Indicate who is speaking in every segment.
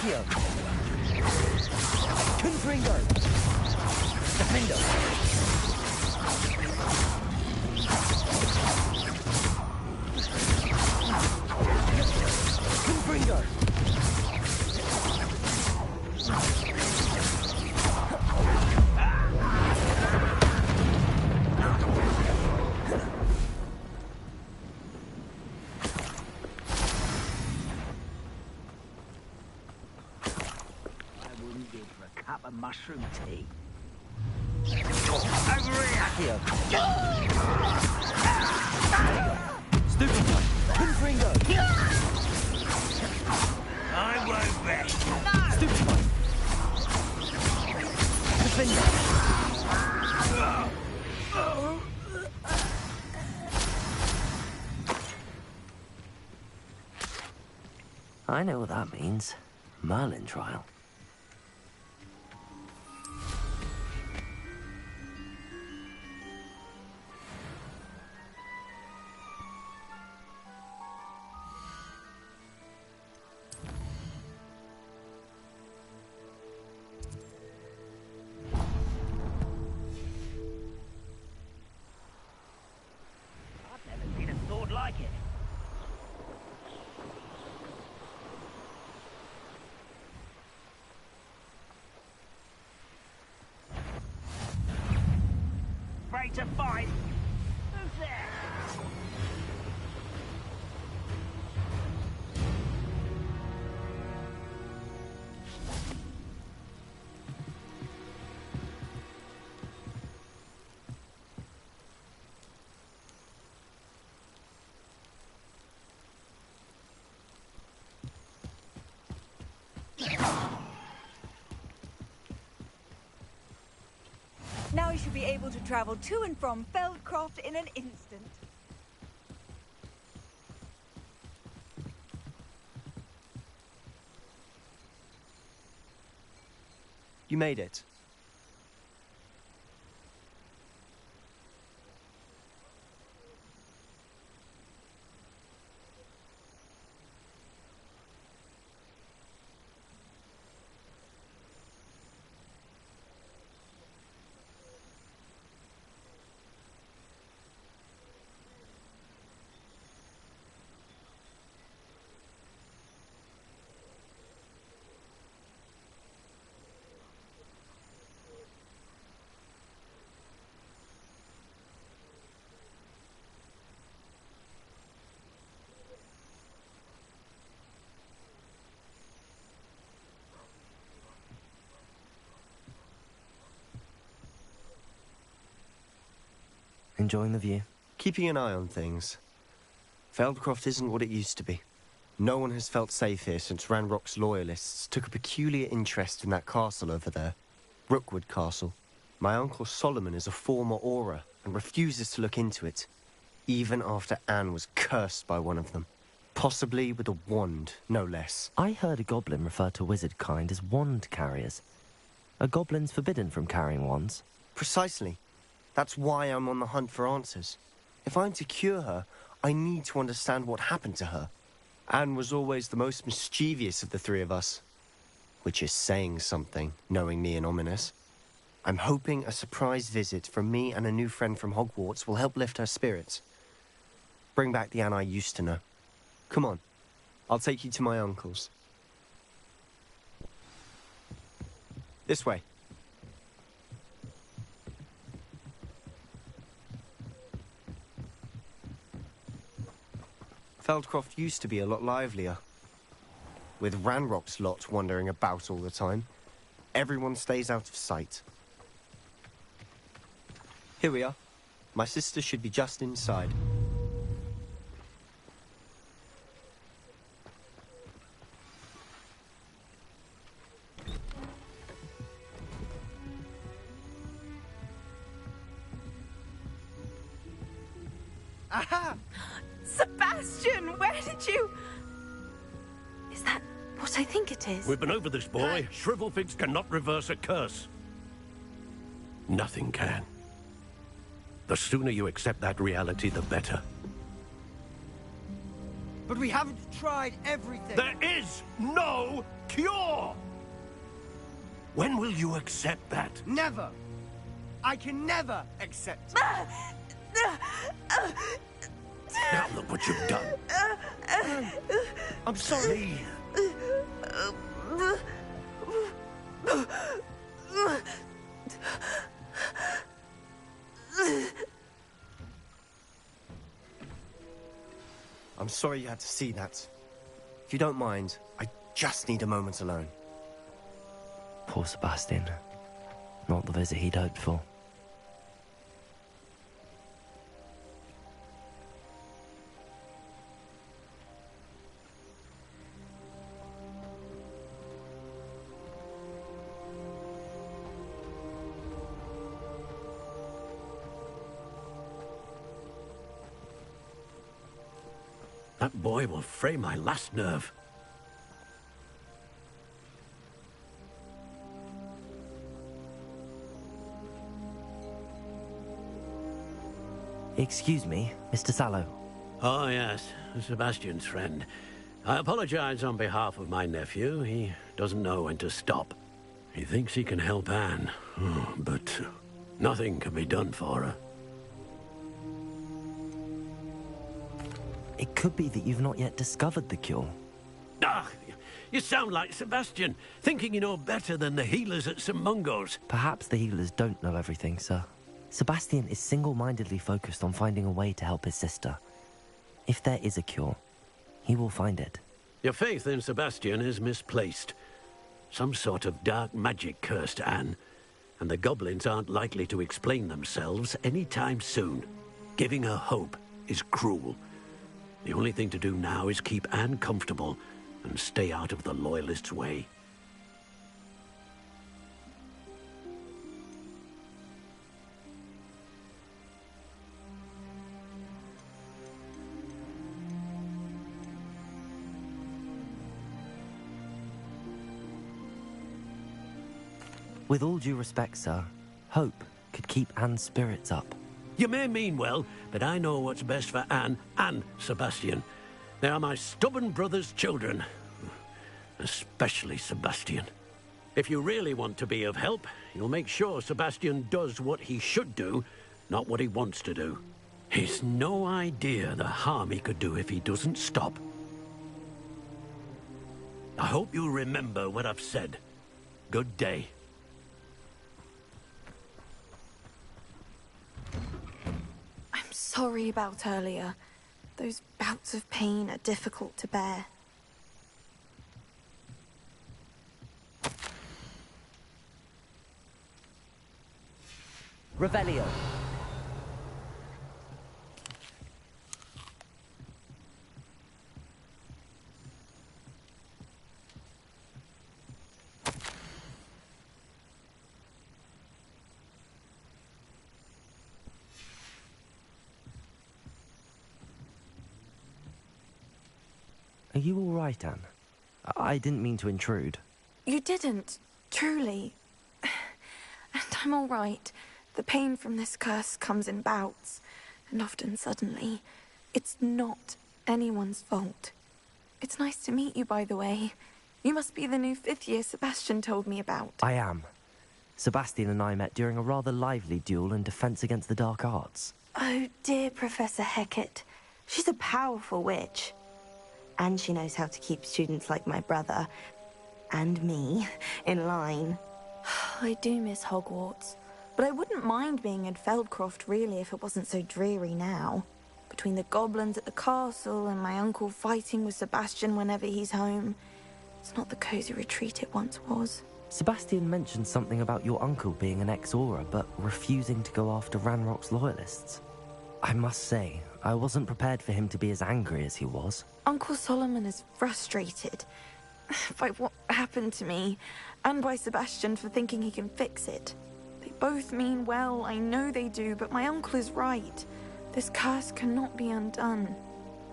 Speaker 1: Accio. Confringo. Defendo. Confringo.
Speaker 2: Mushroom tea.
Speaker 1: Over here! Stupid one! Confringo!
Speaker 2: I won't bet.
Speaker 1: Stupid one! Defender!
Speaker 3: I know what that means. Merlin trial.
Speaker 2: To fight. Who's there?
Speaker 4: Now you should be able to travel to and from Feldcroft in an instant.
Speaker 1: You made it.
Speaker 3: Enjoying the view?
Speaker 1: Keeping an eye on things. Feldcroft isn't what it used to be. No one has felt safe here since Ranrock's loyalists took a peculiar interest in that castle over there. Rookwood Castle. My uncle Solomon is a former Auror and refuses to look into it, even after Anne was cursed by one of them. Possibly with a wand, no less.
Speaker 3: I heard a goblin refer to wizard kind as wand carriers. Are goblins forbidden from carrying wands?
Speaker 1: Precisely. That's why I'm on the hunt for answers. If I'm to cure her, I need to understand what happened to her. Anne was always the most mischievous of the three of us. Which is saying something, knowing me and Ominis. I'm hoping a surprise visit from me and a new friend from Hogwarts will help lift her spirits. Bring back the Anne I used to know. Come on, I'll take you to my uncle's. This way. Feldcroft used to be a lot livelier. With Ranrock's lot wandering about all the time, everyone stays out of sight. Here we are. My sister should be just inside.
Speaker 4: Aha! Sebastian, where did you... Is that what I think it is?
Speaker 5: We've been over this, boy. Shrivelfigs cannot reverse a curse. Nothing can. The sooner you accept that reality, the better.
Speaker 1: But we haven't tried everything.
Speaker 5: There is no cure! When will you accept that?
Speaker 1: Never. I can never accept.
Speaker 5: Now look what you've done.
Speaker 1: I'm sorry. I'm sorry you had to see that. If you don't mind, I just need a moment alone.
Speaker 3: Poor Sebastian. Not the visit he'd hoped for.
Speaker 5: That boy will fray my last nerve.
Speaker 3: Excuse me, Mr. Sallow.
Speaker 5: Oh, yes, Sebastian's friend. I apologize on behalf of my nephew. He doesn't know when to stop. He thinks he can help Anne, but nothing can be done for her.
Speaker 3: It could be that you've not yet discovered the cure.
Speaker 5: Ah, you sound like Sebastian, thinking you know better than the healers at St. Mungo's.
Speaker 3: Perhaps the healers don't know everything, sir. Sebastian is single-mindedly focused on finding a way to help his sister. If there is a cure, he will find it.
Speaker 5: Your faith in Sebastian is misplaced. Some sort of dark magic cursed Anne, and the goblins aren't likely to explain themselves anytime soon. Giving her hope is cruel. The only thing to do now is keep Anne comfortable and stay out of the Loyalists' way.
Speaker 3: With all due respect, sir, hope could keep Anne's spirits up.
Speaker 5: You may mean well, but I know what's best for Anne and Sebastian. They are my stubborn brother's children. Especially Sebastian. If you really want to be of help, you'll make sure Sebastian does what he should do, not what he wants to do. He's no idea the harm he could do if he doesn't stop. I hope you'll remember what I've said. Good day.
Speaker 4: Sorry about earlier. Those bouts of pain are difficult to bear.
Speaker 3: Revelio. Are you all right, Anne? I didn't mean to intrude.
Speaker 4: You didn't, truly. And I'm all right. The pain from this curse comes in bouts, and often suddenly. It's not anyone's fault. It's nice to meet you, by the way. You must be the new 5th year Sebastian told me about.
Speaker 3: I am. Sebastian and I met during a rather lively duel in Defense Against the Dark Arts.
Speaker 6: Oh, dear Professor Hecat. She's a powerful witch. And she knows how to keep students like my brother, and me, in line.
Speaker 4: I do miss Hogwarts, but I wouldn't mind being in Feldcroft, really, if it wasn't so dreary now. Between the goblins at the castle and my uncle fighting with Sebastian whenever he's home, it's not the cozy retreat it once was.
Speaker 3: Sebastian mentioned something about your uncle being an ex-Auror, but refusing to go after Ranrock's loyalists. I must say, I wasn't prepared for him to be as angry as he was.
Speaker 4: Uncle Solomon is frustrated by what happened to me, and by Sebastian for thinking he can fix it. They both mean well, I know they do, but my uncle is right. This curse cannot be undone.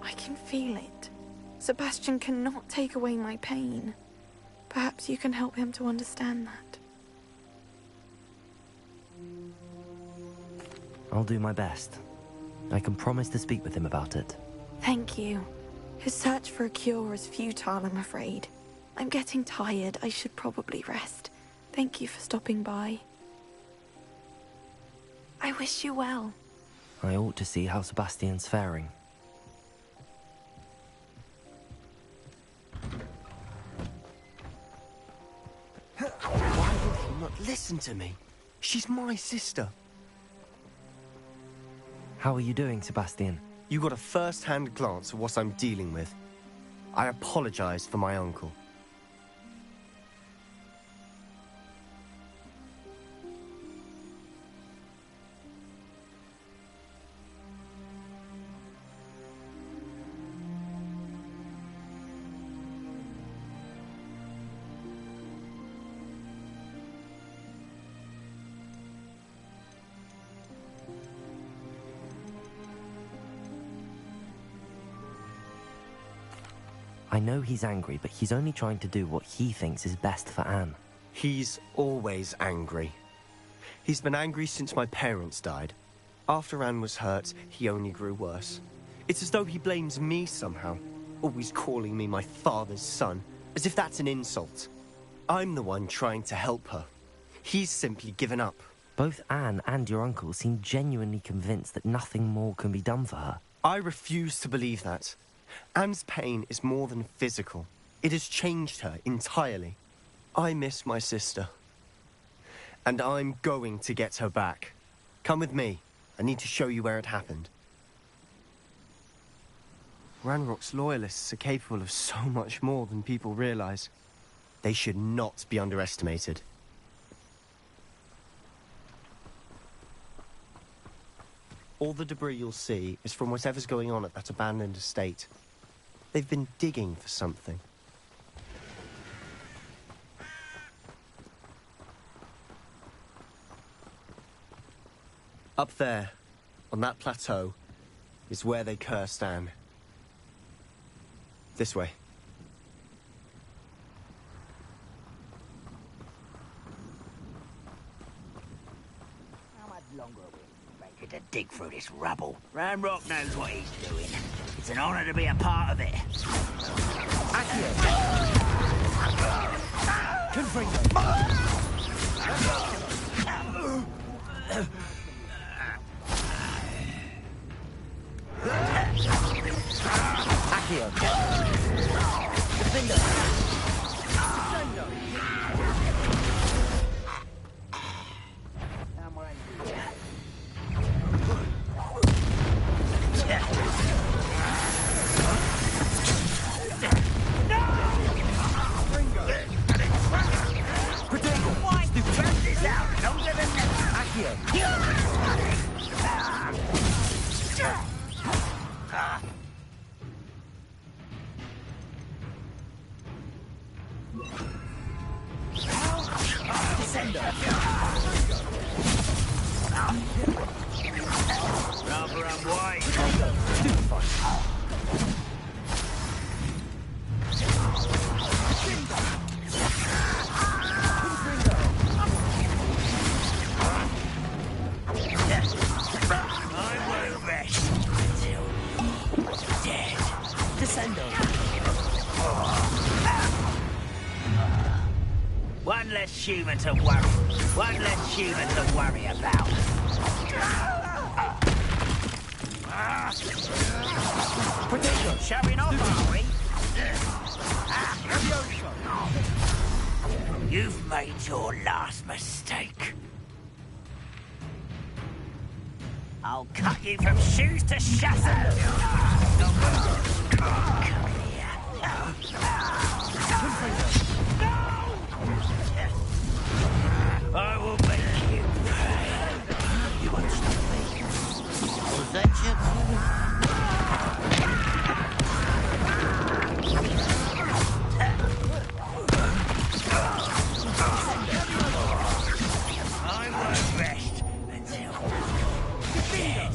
Speaker 4: I can feel it. Sebastian cannot take away my pain. Perhaps you can help him to understand that.
Speaker 3: I'll do my best. I can promise to speak with him about it.
Speaker 4: Thank you. His search for a cure is futile, I'm afraid. I'm getting tired. I should probably rest. Thank you for stopping by. I wish you well.
Speaker 3: I ought to see how Sebastian's faring.
Speaker 1: Why will he not listen to me? She's my sister.
Speaker 3: How are you doing, Sebastian?
Speaker 1: You got a first-hand glance at what I'm dealing with. I apologize for my uncle.
Speaker 3: I know he's angry, but he's only trying to do what he thinks is best for Anne.
Speaker 1: He's always angry. He's been angry since my parents died. After Anne was hurt, he only grew worse. It's as though he blames me somehow, always calling me my father's son, as if that's an insult. I'm the one trying to help her. He's simply given up.
Speaker 3: Both Anne and your uncle seem genuinely convinced that nothing more can be done for her.
Speaker 1: I refuse to believe that. Anne's pain is more than physical. It has changed her entirely. I miss my sister. And I'm going to get her back. Come with me. I need to show you where it happened. Ranrock's loyalists are capable of so much more than people realize. They should not be underestimated. All the debris you'll see is from whatever's going on at that abandoned estate. They've been digging for something. Up there, on that plateau, is where they cursed Anne. This way.
Speaker 2: How much longer are we waiting to dig through this rubble? Ranrock knows what he's doing. It's an honor to be a part of it. Rather unwise. I won't rest until dead. Descendo. One less human to worry. One less human to worry about. Showing off, are we? You've made your last mistake. I'll cut you from shoes to chassis. Come here. I will make you pay. You won't stop me. Was that you? I won't rest until dead.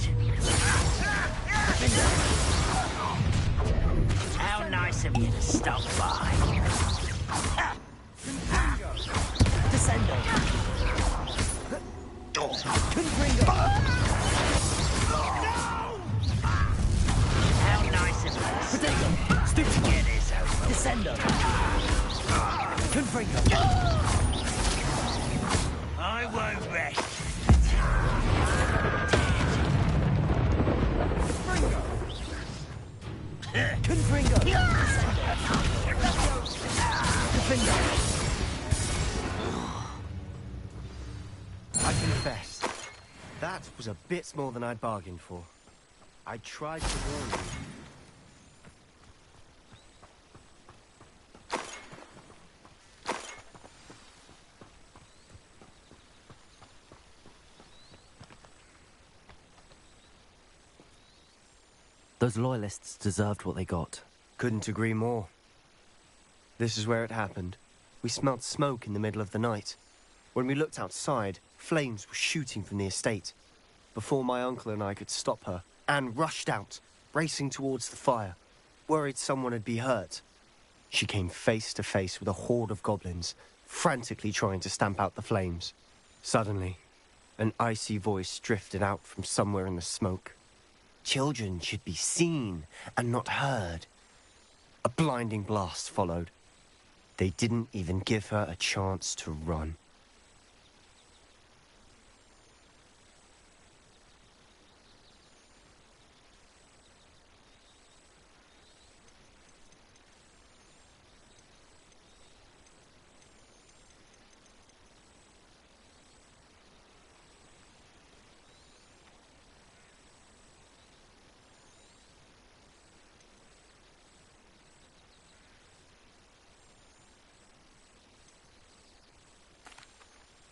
Speaker 2: How nice of you to stop by. Descendo. How nice of you. Incendio! Confringo! I won't rest. Confringo! Confringo!
Speaker 1: I confess, that was a bit more than I'd bargained for. I tried to warn you.
Speaker 3: Those loyalists deserved what they got.
Speaker 1: Couldn't agree more. This is where it happened. We smelled smoke in the middle of the night. When we looked outside, flames were shooting from the estate. Before my uncle and I could stop her, Anne rushed out, racing towards the fire, worried someone had been hurt. She came face to face with a horde of goblins, frantically trying to stamp out the flames. Suddenly, an icy voice drifted out from somewhere in the smoke. Children should be seen and not heard. A blinding blast followed. They didn't even give her a chance to run.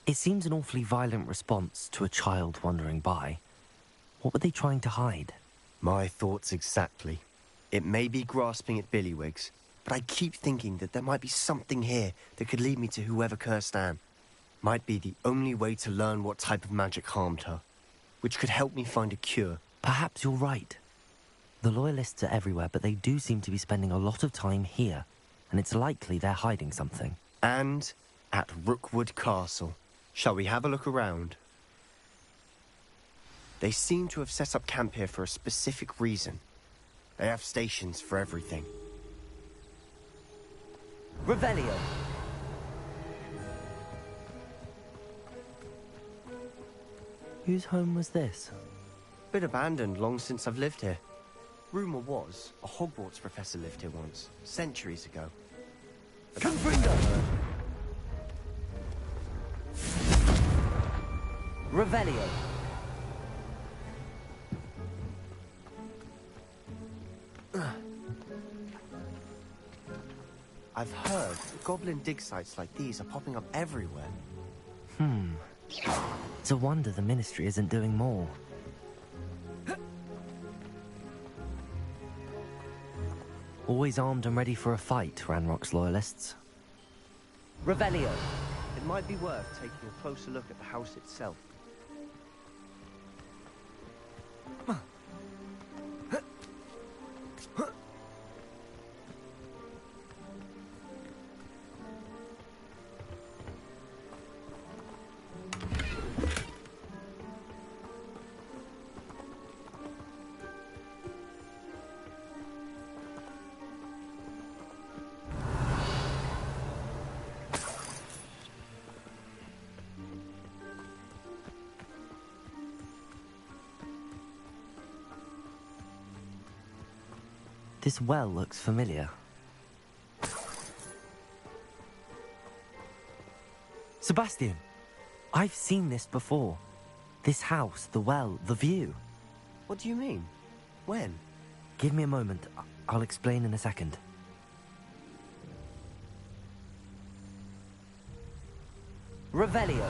Speaker 3: It seems an awfully violent response to a child wandering by. What were they trying to hide?
Speaker 1: My thoughts exactly. It may be grasping at Billywigs, but I keep thinking that there might be something here that could lead me to whoever cursed Anne. Might be the only way to learn what type of magic harmed her, which could help me find a cure.
Speaker 3: Perhaps you're right. The Loyalists are everywhere, but they do seem to be spending a lot of time here, and it's likely they're hiding something.
Speaker 1: And at Rookwood Castle. Shall we have a look around? They seem to have set up camp here for a specific reason. They have stations for everything.
Speaker 2: Revelio.
Speaker 3: Whose home was this?
Speaker 1: Been abandoned long since I've lived here. Rumour was, a Hogwarts professor lived here once, centuries ago.
Speaker 2: Confringo! Revelio.
Speaker 1: I've heard that goblin dig sites like these are popping up everywhere.
Speaker 3: It's a wonder the Ministry isn't doing more. Always armed and ready for a fight, Ranrock's Loyalists.
Speaker 2: Revelio.
Speaker 1: It might be worth taking a closer look at the house itself.
Speaker 3: This well looks familiar. Sebastian! I've seen this before. This house, the well, the view.
Speaker 1: What do you mean? When?
Speaker 3: Give me a moment. I'll explain in a second.
Speaker 2: Revelio.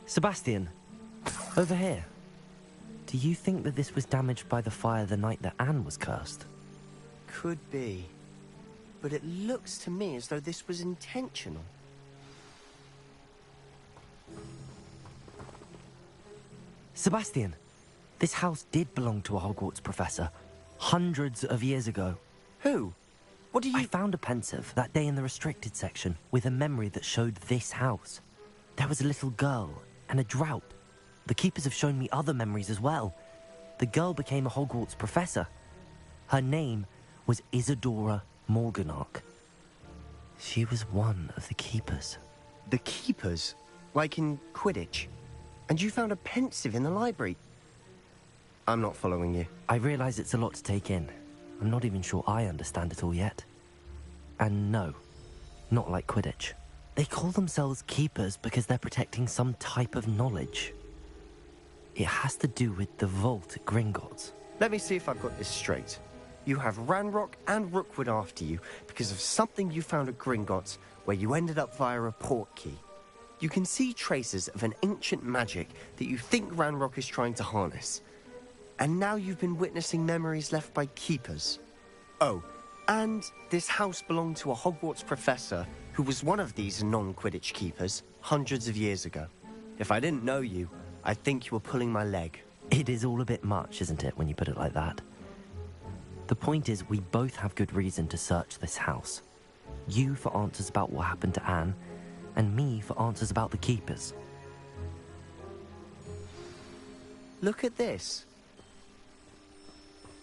Speaker 3: Sebastian, over here. Do you think that this was damaged by the fire the night that Anne was cursed?
Speaker 1: Could be. But it looks to me as though this was intentional.
Speaker 3: Sebastian, this house did belong to a Hogwarts professor hundreds of years ago.
Speaker 1: Who? What do you...
Speaker 3: I found a pensive that day in the restricted section with a memory that showed this house. There was a little girl and a drought. The keepers have shown me other memories as well. The girl became a Hogwarts professor. Her name was Isadora Morganach. She was one of the keepers.
Speaker 1: The keepers? Like in Quidditch? And you found a pensive in the library? I'm not following you.
Speaker 3: I realize it's a lot to take in. I'm not even sure I understand it all yet. And no, not like Quidditch. They call themselves keepers because they're protecting some type of knowledge. It has to do with the vault at Gringotts.
Speaker 1: Let me see if I've got this straight. You have Ranrock and Rookwood after you because of something you found at Gringotts where you ended up via a port key. You can see traces of an ancient magic that you think Ranrock is trying to harness. And now you've been witnessing memories left by keepers. Oh, and this house belonged to a Hogwarts professor who was one of these non-Quidditch keepers hundreds of years ago. If I didn't know you, I'd think you were pulling my leg.
Speaker 3: It is all a bit much, isn't it, when you put it like that? The point is, we both have good reason to search this house. You for answers about what happened to Anne, and me for answers about the keepers.
Speaker 1: Look at this.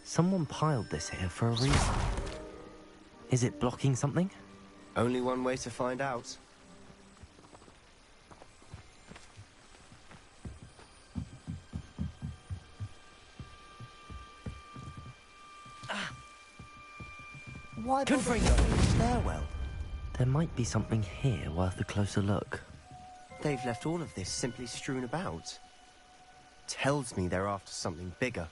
Speaker 3: Someone piled this here for a reason. Is it blocking something?
Speaker 1: Only one way to find out. Why bother going to the stairwell?
Speaker 3: There might be something here worth a closer look.
Speaker 1: They've left all of this simply strewn about. Tells me they're after something bigger.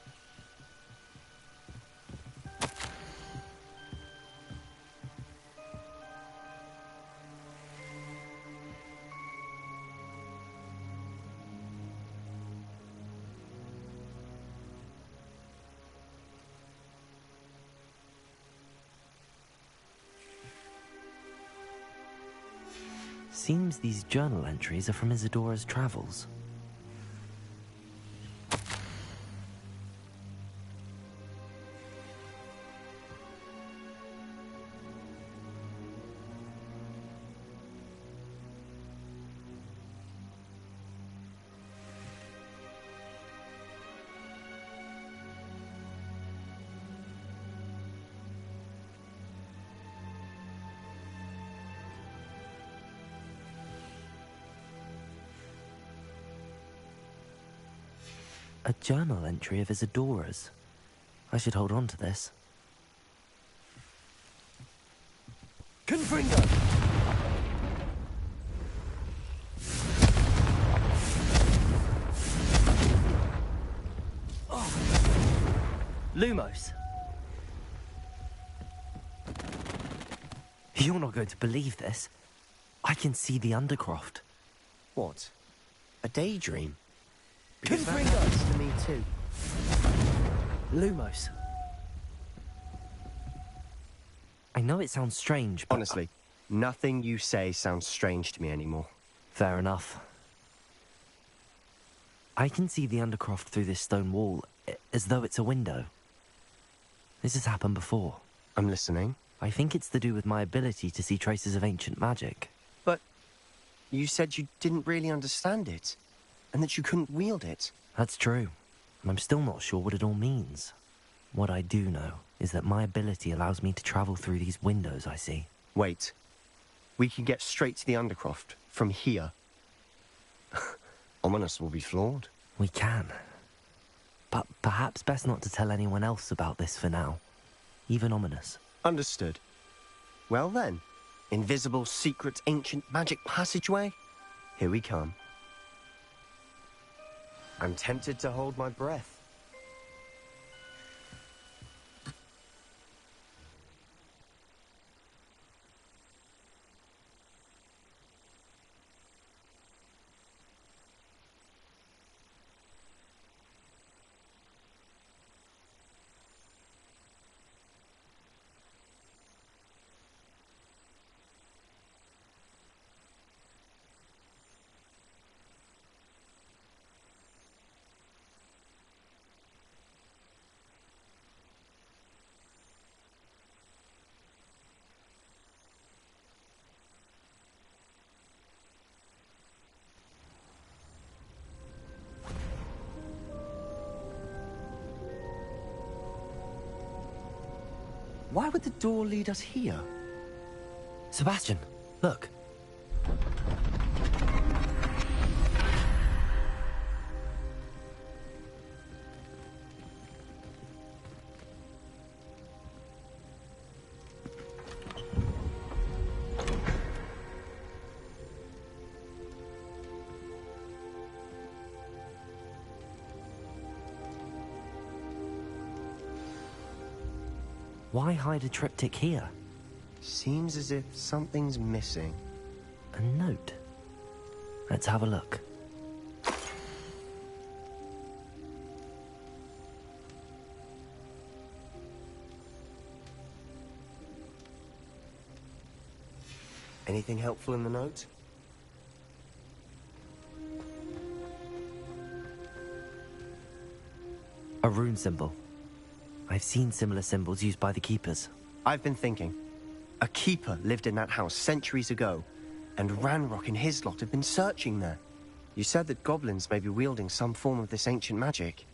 Speaker 3: Seems these journal entries are from Isadora's travels. A journal entry of Isadora's. I should hold on to this.
Speaker 1: Confringo!
Speaker 3: Lumos! You're not going to believe this. I can see the Undercroft.
Speaker 1: What? A daydream? Because that happens to me too.
Speaker 3: Lumos. I know it sounds strange, but...
Speaker 1: Honestly, nothing you say sounds strange to me anymore.
Speaker 3: Fair enough. I can see the Undercroft through this stone wall, as though it's a window. This has happened before.
Speaker 1: I'm listening.
Speaker 3: I think it's to do with my ability to see traces of ancient magic.
Speaker 1: But you said you didn't really understand it, and that you couldn't wield it.
Speaker 3: That's true. And I'm still not sure what it all means. What I do know is that my ability allows me to travel through these windows I see.
Speaker 1: Wait. We can get straight to the Undercroft from here. Ominis will be floored.
Speaker 3: We can. But perhaps best not to tell anyone else about this for now. Even Ominis.
Speaker 1: Understood. Well then, invisible, secret, ancient magic passageway? Here we come. I'm tempted to hold my breath. Why would the door lead us here?
Speaker 3: Sebastian, look. Why hide a triptych here?
Speaker 1: Seems as if something's missing.
Speaker 3: A note. Let's have a look.
Speaker 1: Anything helpful in the note?
Speaker 3: A rune symbol. I've seen similar symbols used by the keepers.
Speaker 1: I've been thinking. A keeper lived in that house centuries ago, and Ranrock and his lot have been searching there. You said that goblins may be wielding some form of this ancient magic.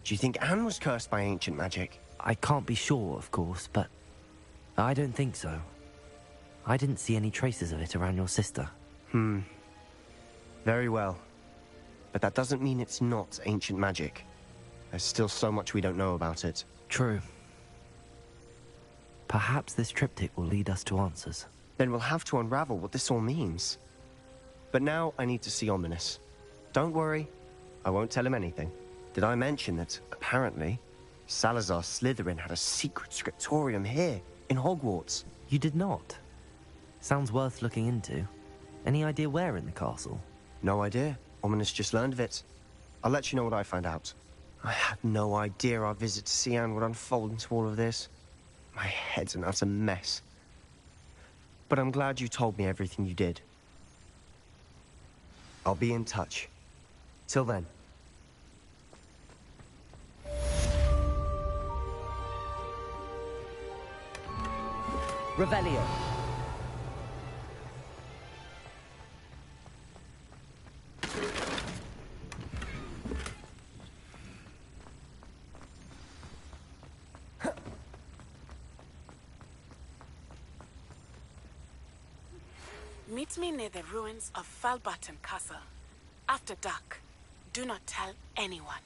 Speaker 1: Do you think Anne was cursed by ancient magic?
Speaker 3: I can't be sure, of course, but I don't think so. I didn't see any traces of it around your sister.
Speaker 1: Very well. But that doesn't mean it's not ancient magic. There's still so much we don't know about it.
Speaker 3: True. Perhaps this triptych will lead us to answers.
Speaker 1: Then we'll have to unravel what this all means. But now I need to see Ominis. Don't worry, I won't tell him anything. Did I mention that, apparently, Salazar Slytherin had a secret scriptorium here, in Hogwarts?
Speaker 3: You did not? Sounds worth looking into. Any idea where in the castle?
Speaker 1: No idea. Ominis just learned of it. I'll let you know what I find out. I had no idea our visit to Cian would unfold into all of this. My head's an utter mess. But I'm glad you told me everything you did. I'll be in touch. Till then.
Speaker 3: Revelio.
Speaker 7: Meet me near the ruins of Falbarton Castle. After dark. Do not tell anyone.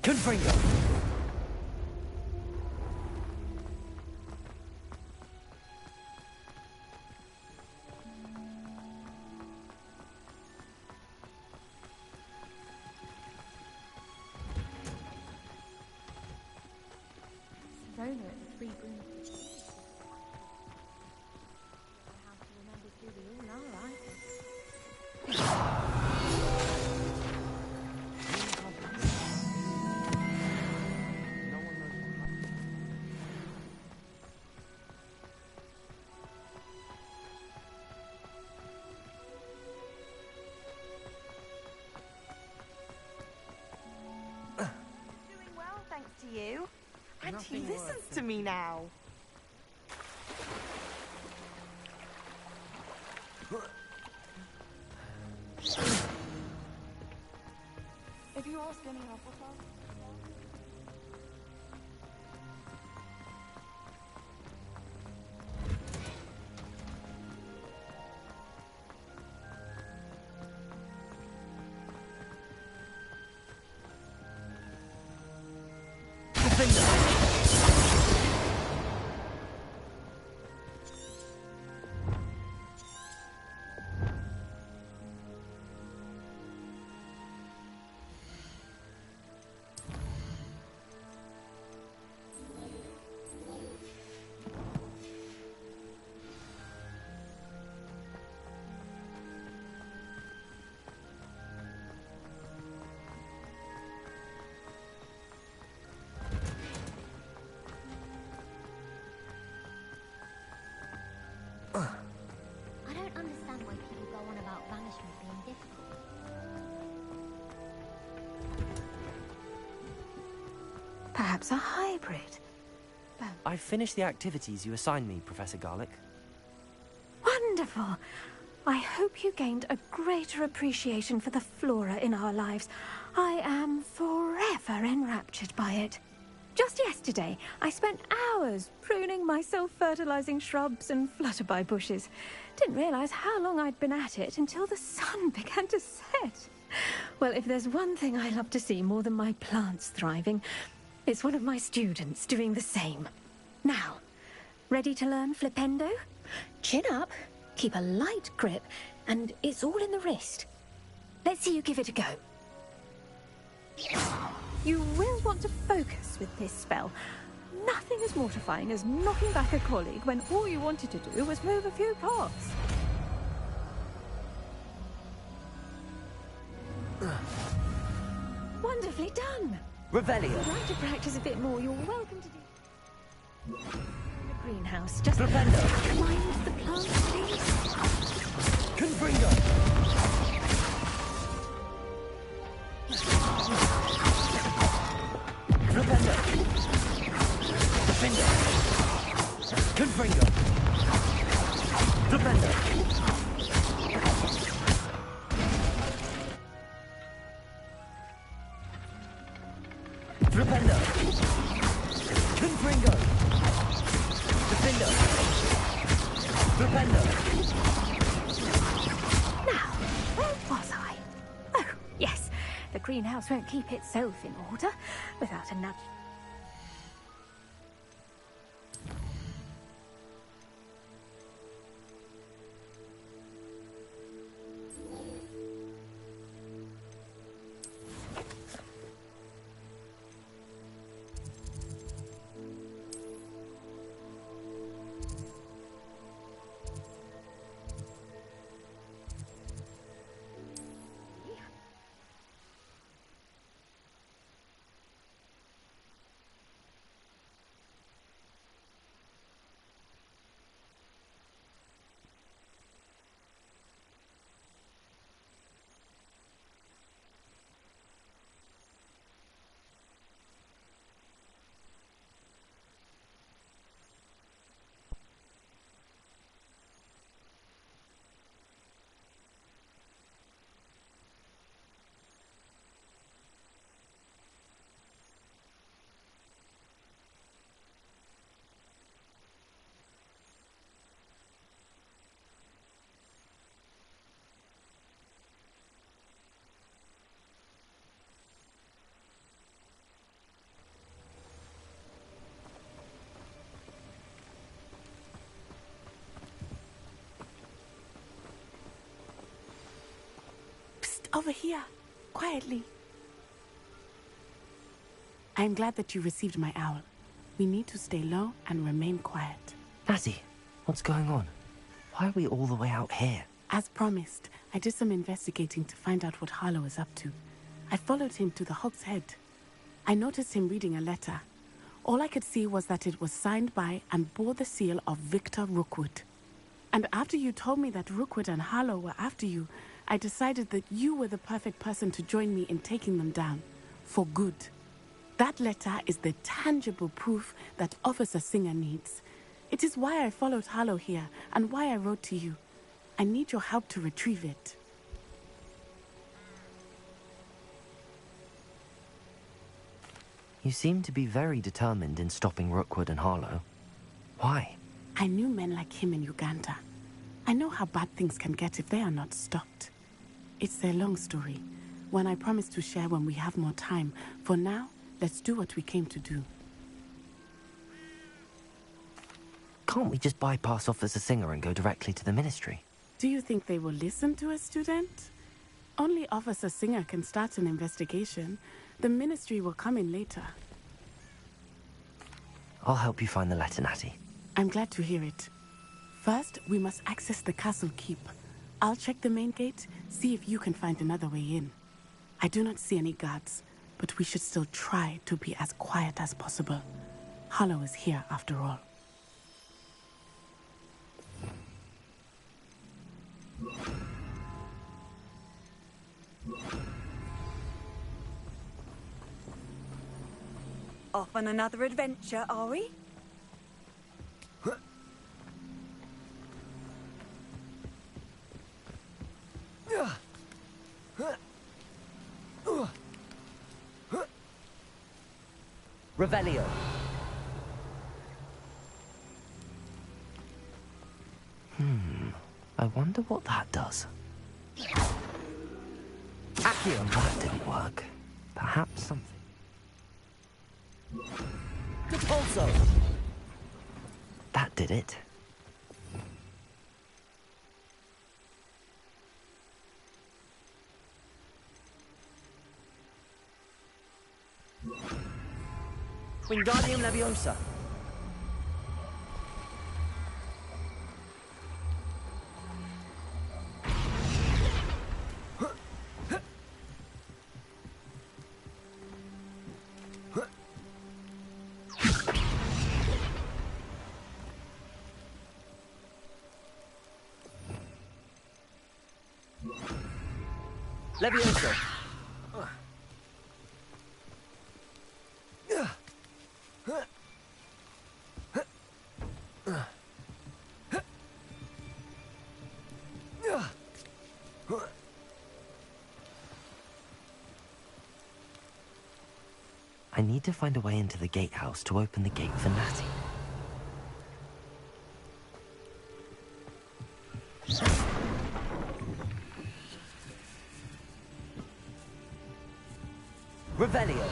Speaker 3: Confringo!
Speaker 8: Owner at the Three Broomsticks. How to remember who we all are,
Speaker 6: Doing well, thanks to you. And he listens to me now.
Speaker 4: If you ask any help with us,
Speaker 8: I don't understand why people go on about banishment being difficult.
Speaker 6: Perhaps a hybrid.
Speaker 3: I've finished the activities you assigned me, Professor Garlick.
Speaker 8: Wonderful! I hope you gained a greater appreciation for the flora in our lives. I am forever enraptured by it. Just yesterday, I spent hours pruning my self-fertilizing shrubs and flutterby bushes. Didn't realize how long I'd been at it until the sun began to set. Well, if there's one thing I love to see more than my plants thriving, it's one of my students doing the same. Now, ready to learn Flipendo? Chin up, keep a light grip, and it's all in the wrist. Let's see you give it a go. You will want to focus with this spell. Nothing as mortifying as knocking back a colleague when all you wanted to do was move a few pots. Wonderfully done.
Speaker 3: Revelio.
Speaker 8: If you'd like to practice a bit more, you're welcome to do in the greenhouse. Just
Speaker 3: Flipendo.
Speaker 8: mind the plants, please.
Speaker 3: Confringo. Flipendo. Defender. Confringo. Flipendo. Flipendo. Confringo. Defender. Flipendo.
Speaker 8: Now, where was I? Oh, yes. The greenhouse won't keep itself in order without a nudge.
Speaker 7: Over here, quietly. I am glad that you received my owl. We need to stay low and remain quiet.
Speaker 3: Natty, what's going on? Why are we all the way out here?
Speaker 7: As promised, I did some investigating to find out what Harlow is up to. I followed him to the Hog's Head. I noticed him reading a letter. All I could see was that it was signed by and bore the seal of Victor Rookwood. And after you told me that Rookwood and Harlow were after you, I decided that you were the perfect person to join me in taking them down. For good. That letter is the tangible proof that Officer Singer needs. It is why I followed Harlow here and why I wrote to you. I need your help to retrieve it.
Speaker 3: You seem to be very determined in stopping Rookwood and Harlow. Why?
Speaker 7: I knew men like him in Uganda. I know how bad things can get if they are not stopped. It's a long story, one I promise to share when we have more time. For now, let's do what we came to do.
Speaker 3: Can't we just bypass Officer Singer and go directly to the Ministry?
Speaker 7: Do you think they will listen to a student? Only Officer Singer can start an investigation. The Ministry will come in later.
Speaker 3: I'll help you find the letter, Natty.
Speaker 7: I'm glad to hear it. First, we must access the castle keep. I'll check the main gate, see if you can find another way in. I do not see any guards, but we should still try to be as quiet as possible. Harlow is here after all.
Speaker 9: Off on another adventure, are we?
Speaker 3: Revelio. I wonder what that does. Accio. That didn't work. Perhaps something. Repulso. That did it. Wingardium Leviosa. Leviosa. I need to find a way into the gatehouse to open the gate for Natty. Revelio.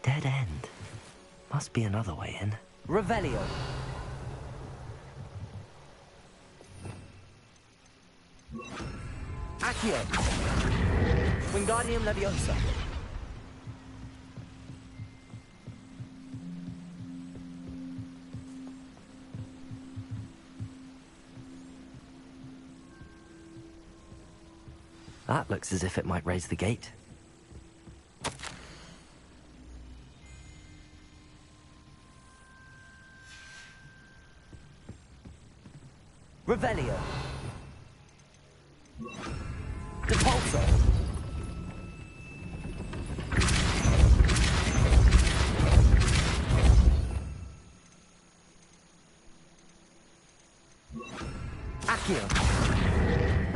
Speaker 3: Dead end. Must be another way in. Revelio. Accio. Wingardium Leviosa. That looks as if it might raise the gate. Revelio. Repulso. Accio.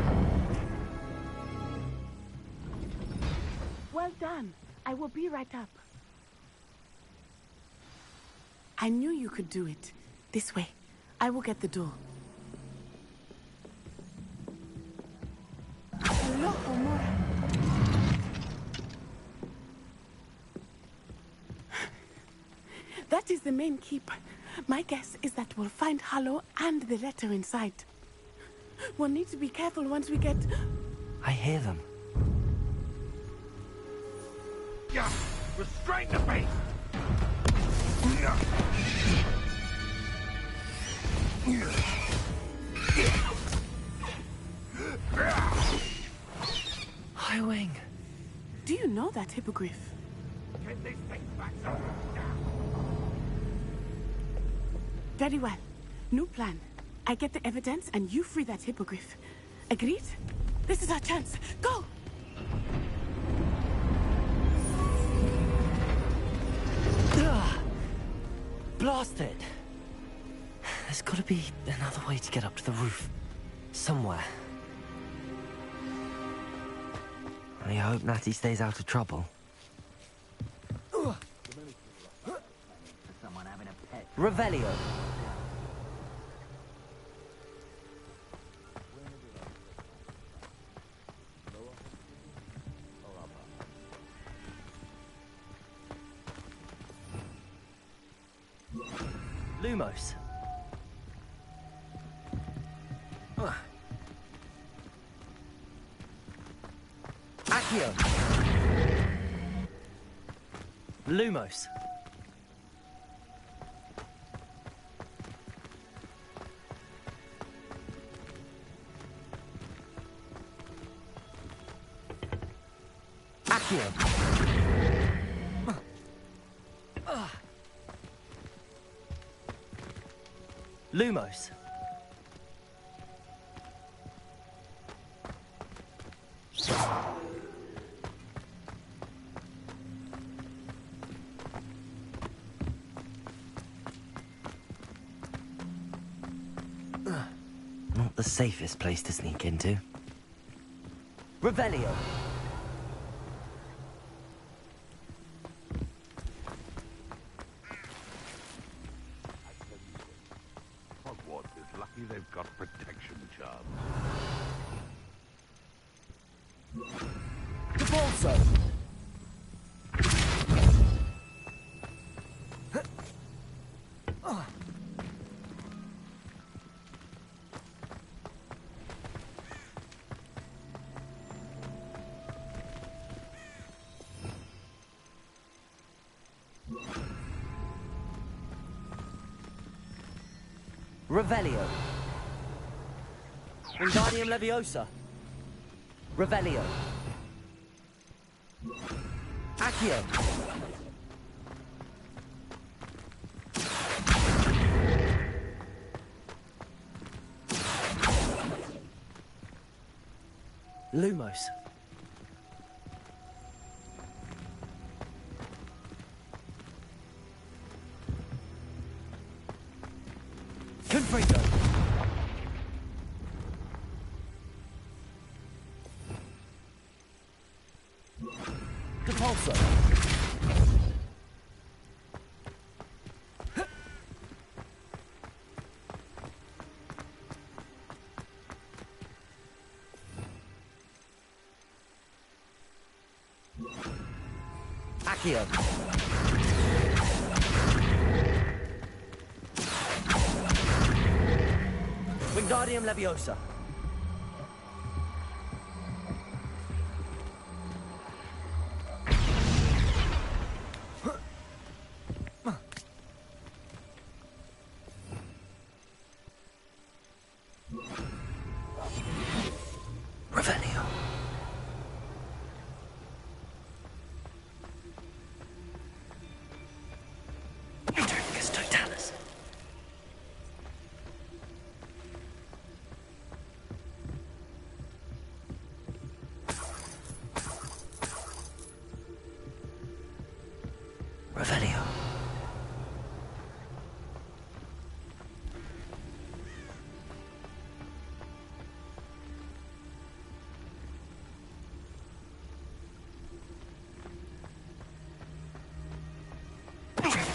Speaker 7: Anne, I will be right up. I knew you could do it. This way. I will get the door. Loco, Mora. That is the main keep. My guess is that we'll find Harlow and the letter inside. We'll need to be careful once we get...
Speaker 3: I hear them.
Speaker 10: Yeah, restrain the beast!
Speaker 3: Highwing.
Speaker 7: Do you know that hippogriff?
Speaker 10: Get this thing back up.
Speaker 7: Very well. New plan. I get the evidence and you free that hippogriff. Agreed? This is our chance. Go!
Speaker 3: Ugh. Blast it! There's gotta be another way to get up to the roof. Somewhere. I hope Natty stays out of trouble.
Speaker 2: Someone having a pet.
Speaker 3: Revelio. Lumos. Accio. Lumos. Accio. Lumos. Not the safest place to sneak into. Revelio.
Speaker 10: Hogwarts is lucky they've got protection charms.
Speaker 3: Devolso. Revelio. Wingardium Leviosa. Revelio. Accio. Lumos. Confringo. Depulso. Accio. Wingardium Leviosa. Revelio. Iternicus Totalis.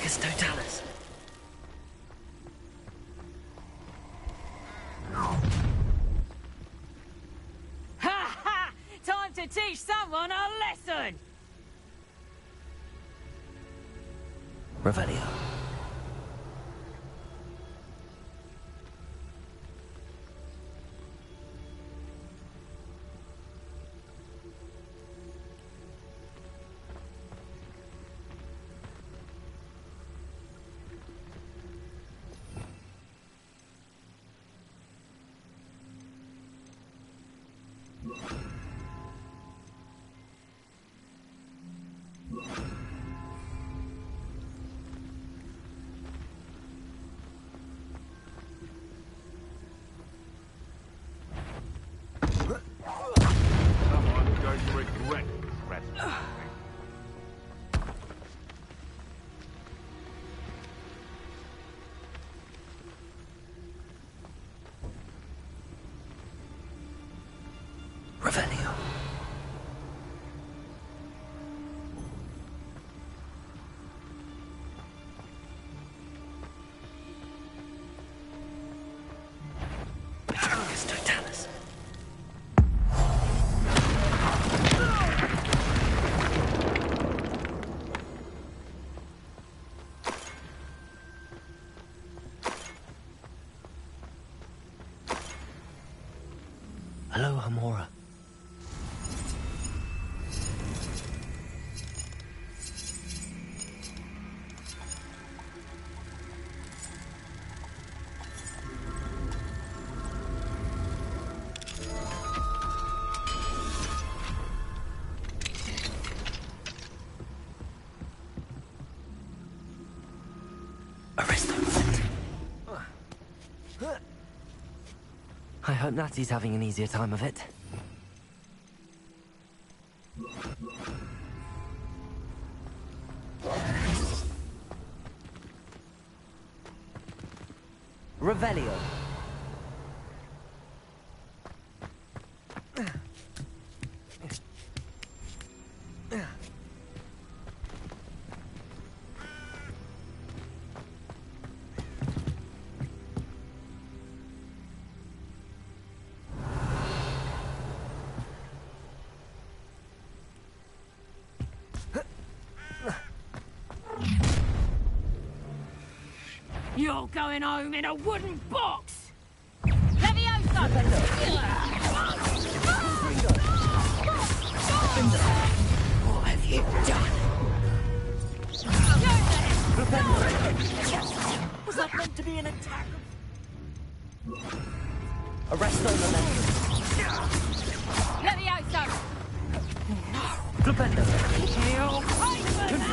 Speaker 3: Circus Totalis.
Speaker 11: Ha ha! Time to teach someone a lesson!
Speaker 3: Revelio.
Speaker 10: Someone's going to regret this rest.
Speaker 3: Revelio. Circus Totalis. Hello, Hamora. Aristocrat. I hope Natty's having an easier time of it. Revelio.
Speaker 11: You're going home in a wooden box! Levioso! What have you done?
Speaker 3: Was that meant to be an attack? Arresto Memento.
Speaker 11: Levioso!
Speaker 3: Flipendo.
Speaker 11: Kill Paimon!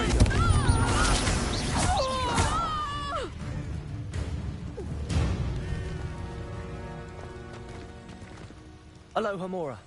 Speaker 3: Hello, Hamora.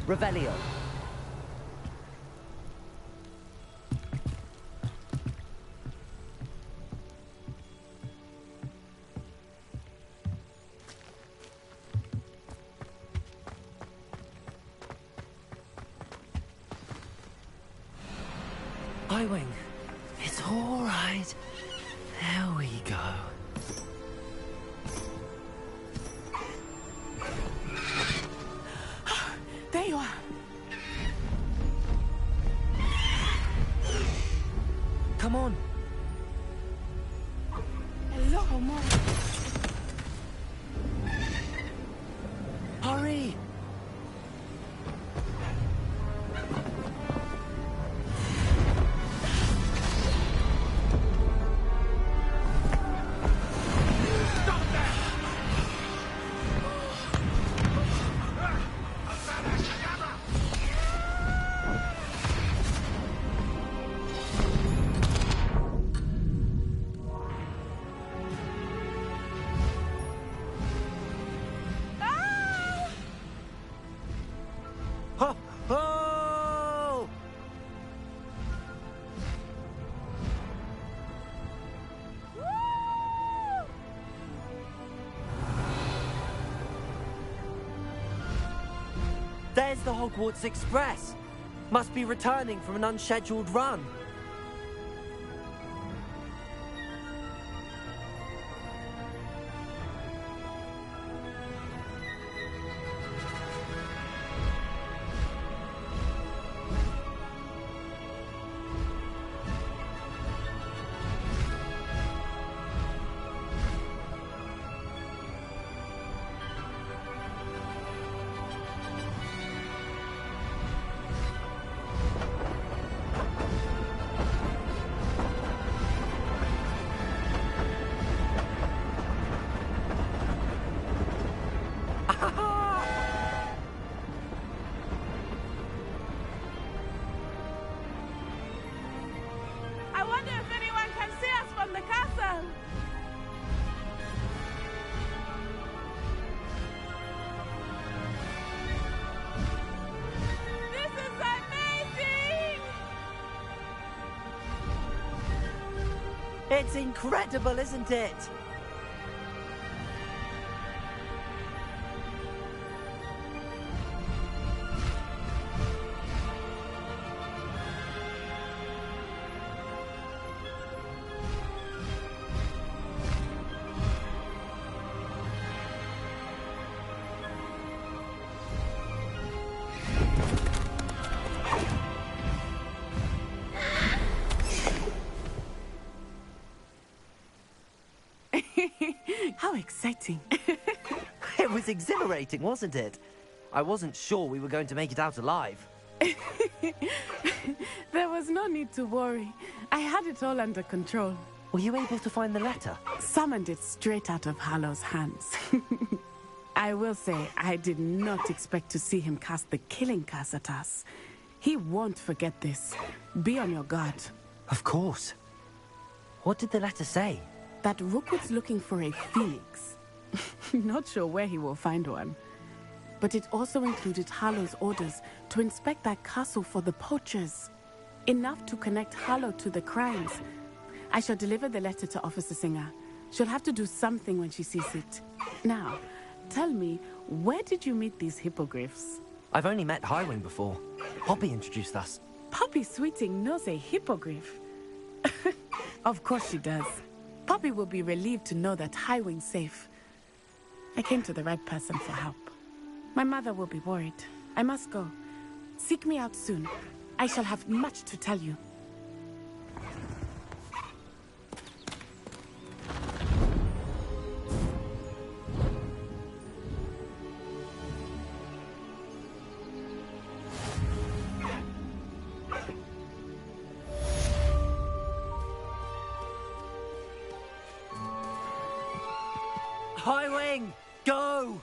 Speaker 3: Revelio. Highwing, it's all right. There we go.
Speaker 7: There you are.
Speaker 3: Come on.
Speaker 7: Hello, Mom.
Speaker 3: Hurry! Oh! There's the Hogwarts Express. Must be returning from an unscheduled run.
Speaker 7: I wonder if anyone can see us from the castle. This is amazing!
Speaker 3: It's incredible, isn't it?
Speaker 7: How exciting.
Speaker 3: It was exhilarating, wasn't it? I wasn't sure we were going to make it out alive.
Speaker 7: There was no need to worry. I had it all under control.
Speaker 3: Were you able to find the letter?
Speaker 7: Summoned it straight out of Harlow's hands. I will say, I did not expect to see him cast the killing curse at us. He won't forget this. Be on your guard.
Speaker 3: Of course. What did the letter say?
Speaker 7: That Rookwood's looking for a phoenix. Not sure where he will find one. But it also included Harlow's orders to inspect that castle for the poachers. Enough to connect Harlow to the crimes. I shall deliver the letter to Officer Singer. She'll have to do something when she sees it. Now, tell me, where did you meet these hippogriffs?
Speaker 3: I've only met Highwing before. Poppy introduced us.
Speaker 7: Poppy Sweeting knows a hippogriff. Of course she does. Poppy will be relieved to know that Highwing's safe. I came to the right person for help. My mother will be worried. I must go. Seek me out soon. I shall have much to tell you.
Speaker 3: Highwing, go!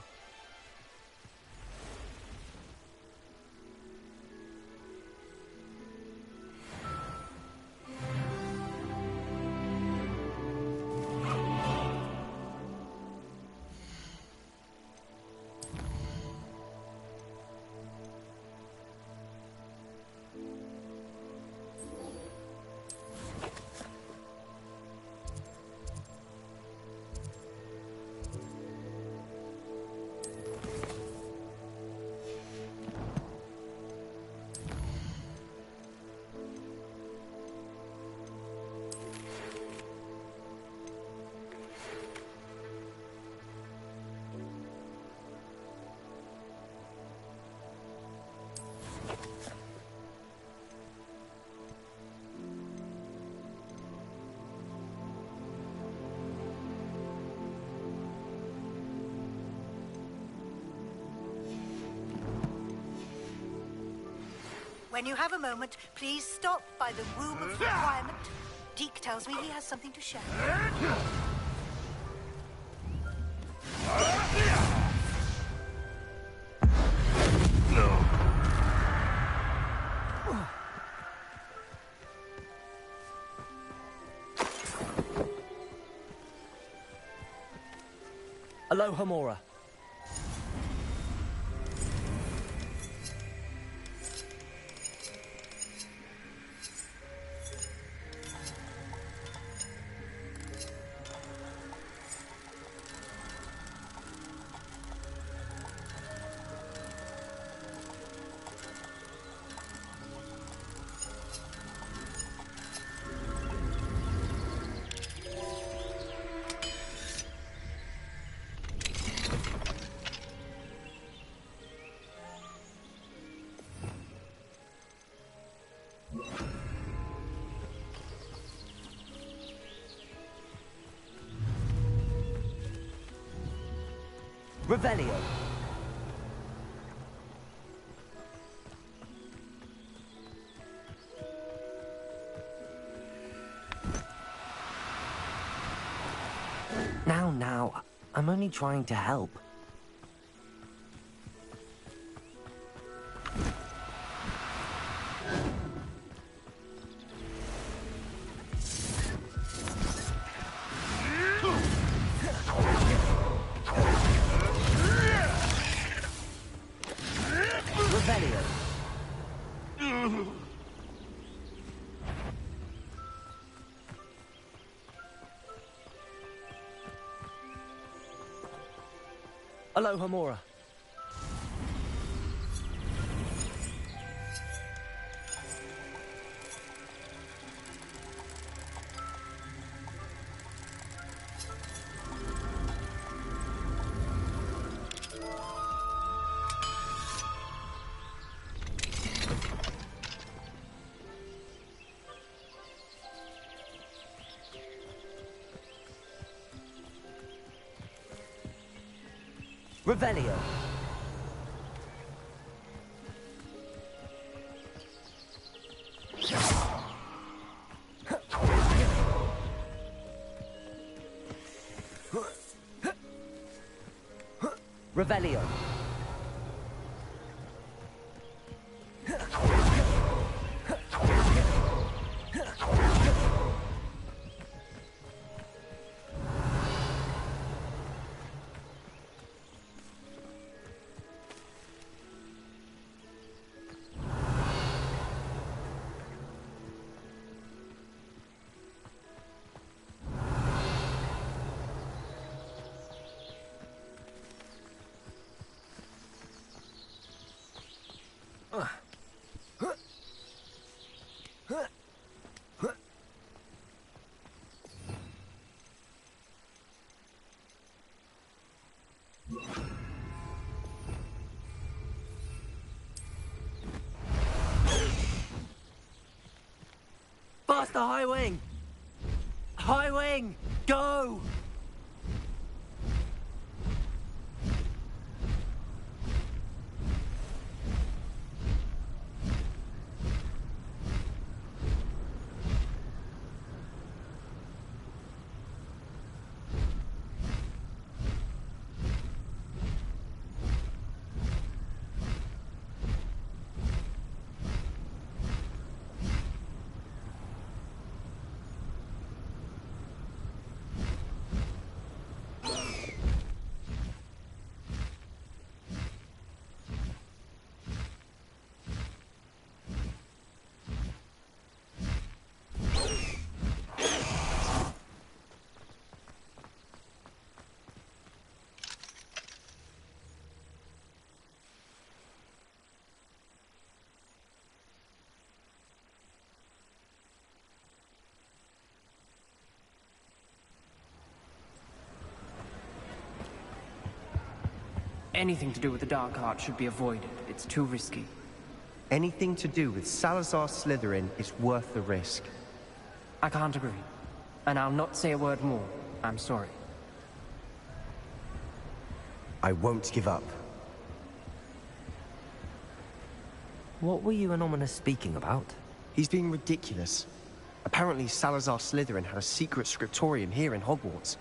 Speaker 12: When you have a moment, please stop by the Room of Requirement. Deke tells me he has something to share.
Speaker 3: Aloha Mora. Revelio. Now, I'm only trying to help. Aloha Mora. Revelio. Revelio. Faster, High Wing! High Wing, go!
Speaker 13: Anything to do with the Dark Art should be avoided. It's too risky.
Speaker 1: Anything to do with Salazar Slytherin is worth the risk.
Speaker 13: I can't agree. And I'll not say a word more. I'm sorry.
Speaker 1: I won't give up.
Speaker 3: What were you and Ominous speaking about?
Speaker 1: He's being ridiculous. Apparently Salazar Slytherin had a secret scriptorium here in Hogwarts.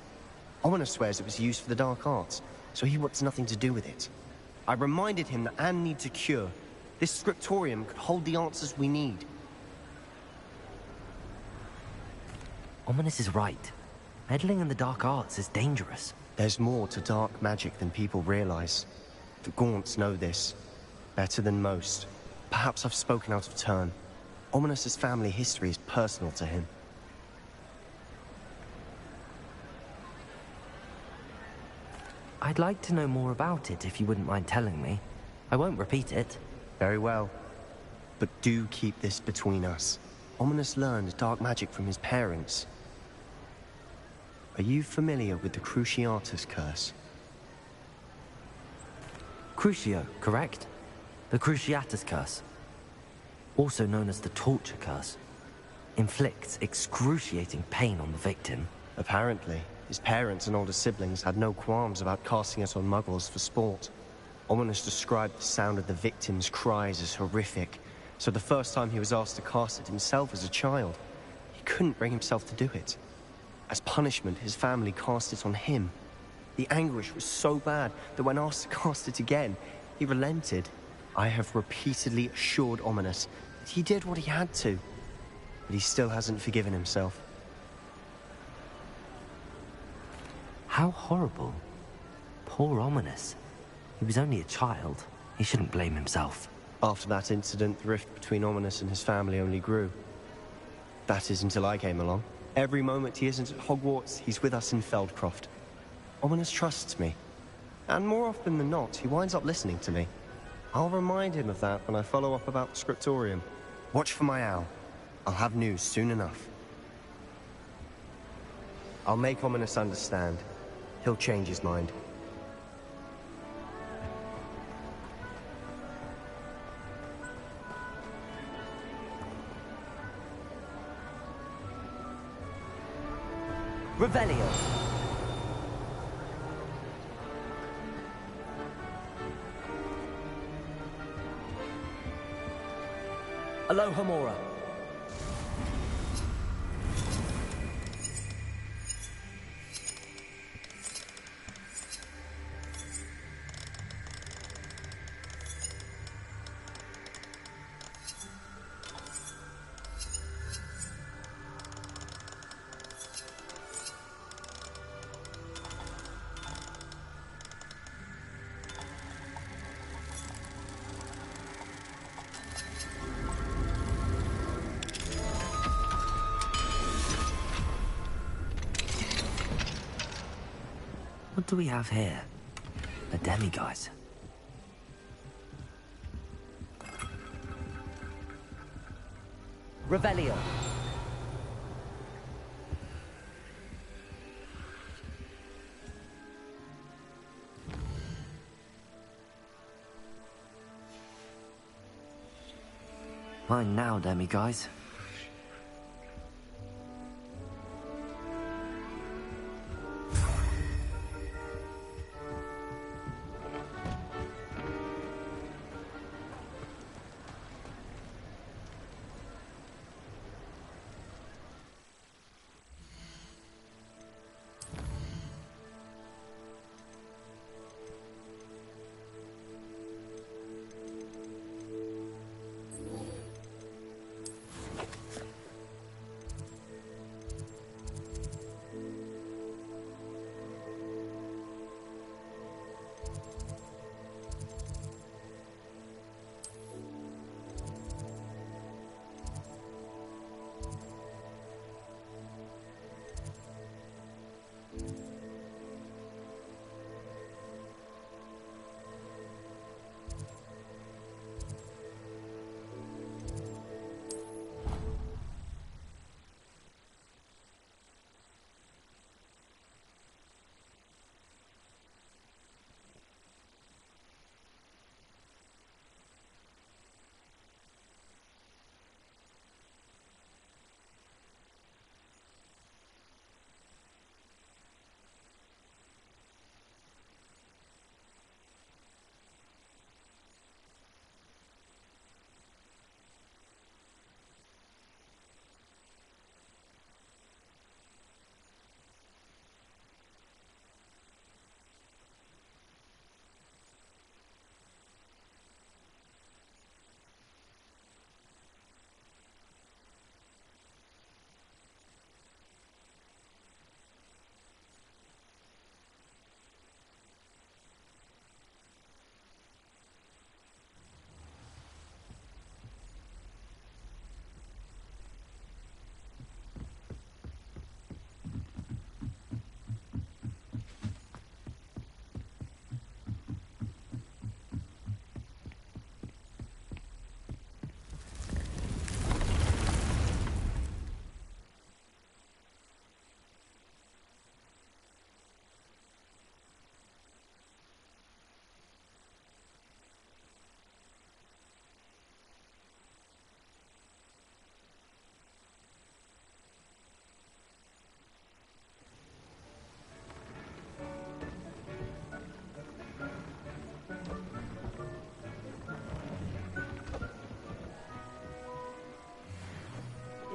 Speaker 1: Ominous swears it was used for the dark arts, so he wants nothing to do with it. I reminded him that Anne needs a cure. This scriptorium could hold the answers we need.
Speaker 3: Ominous is right. Meddling in the dark arts is dangerous.
Speaker 1: There's more to dark magic than people realize. The Gaunts know this. Better than most. Perhaps I've spoken out of turn. Ominous's family history is personal to him.
Speaker 3: I'd like to know more about it if you wouldn't mind telling me. I won't repeat it.
Speaker 1: Very well. But do keep this between us. Ominous learned dark magic from his parents. Are you familiar with the Cruciatus Curse?
Speaker 3: Crucio, correct? The Cruciatus Curse. Also known as the Torture Curse. Inflicts excruciating pain on the victim.
Speaker 1: Apparently, his parents and older siblings had no qualms about casting it on muggles for sport. Ominous described the sound of the victim's cries as horrific, so the first time he was asked to cast it himself as a child, he couldn't bring himself to do it. As punishment, his family cast it on him. The anguish was so bad that when asked to cast it again, he relented. I have repeatedly assured Ominous that he did what he had to, but he still hasn't forgiven himself.
Speaker 3: How horrible. Poor Ominous. He was only a child. He shouldn't blame himself.
Speaker 1: After that incident, the rift between Ominous and his family only grew. That is until I came along. Every moment he isn't at Hogwarts, he's with us in Feldcroft. Ominous trusts me. And more often than not, he winds up listening to me. I'll remind him of that when I follow up about the scriptorium. Watch for my owl. I'll have news soon enough. I'll make Ominous understand. He'll change his mind.
Speaker 3: Revelio. Alohomora. What do we have here? A demiguise. Revelio. Mine now, demiguise.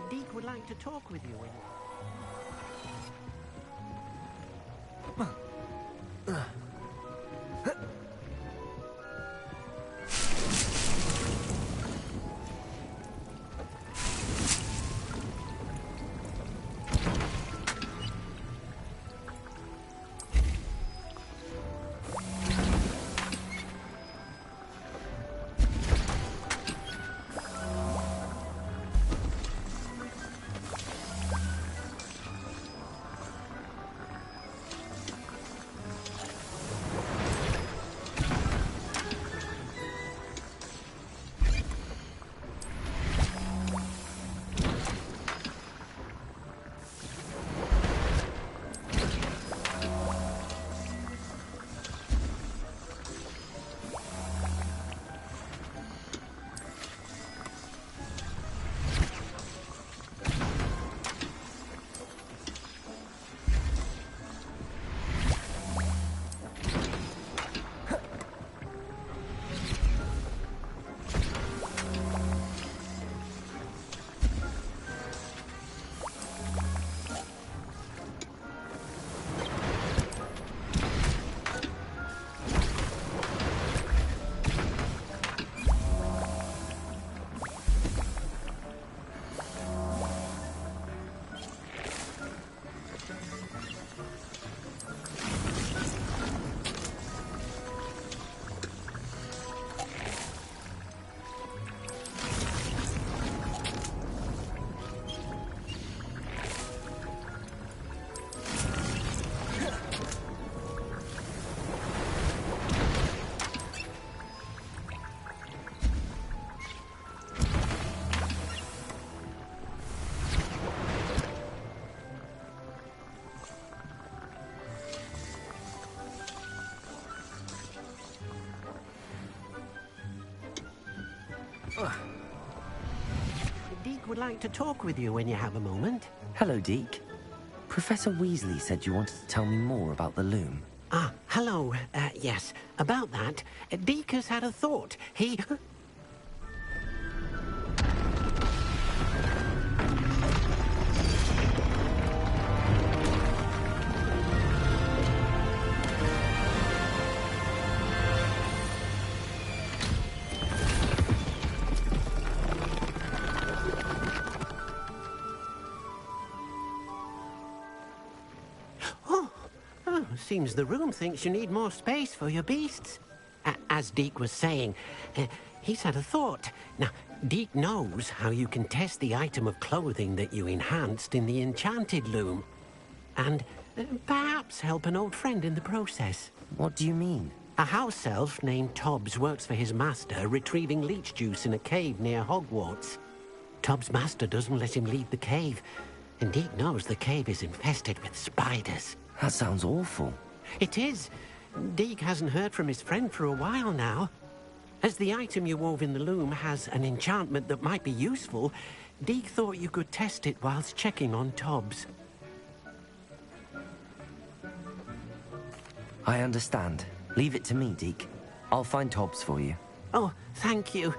Speaker 5: Deek would like to talk with you. Deek would like to talk with you when you have a moment.
Speaker 3: Hello, Deek. Professor Weasley said you wanted to tell me more about the loom.
Speaker 5: Ah, hello. Yes, about that. Deek has had a thought. He... Seems the room thinks you need more space for your beasts. As Deek was saying, he's had a thought. Now, Deek knows how you can test the item of clothing that you enhanced in the enchanted loom. And perhaps help an old friend in the process.
Speaker 3: What do you mean?
Speaker 5: A house elf named Tobbs works for his master, retrieving leech juice in a cave near Hogwarts. Tobbs' master doesn't let him leave the cave, and Deek knows the cave is infested with spiders.
Speaker 3: That sounds awful.
Speaker 5: It is. Deek hasn't heard from his friend for a while now. As the item you wove in the loom has an enchantment that might be useful, Deek thought you could test it whilst checking on Tobbs.
Speaker 3: I understand. Leave it to me, Deek. I'll find Tobbs for you.
Speaker 5: Oh, thank you.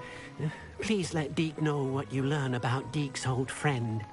Speaker 5: Please let Deek know what you learn about Deek's old friend.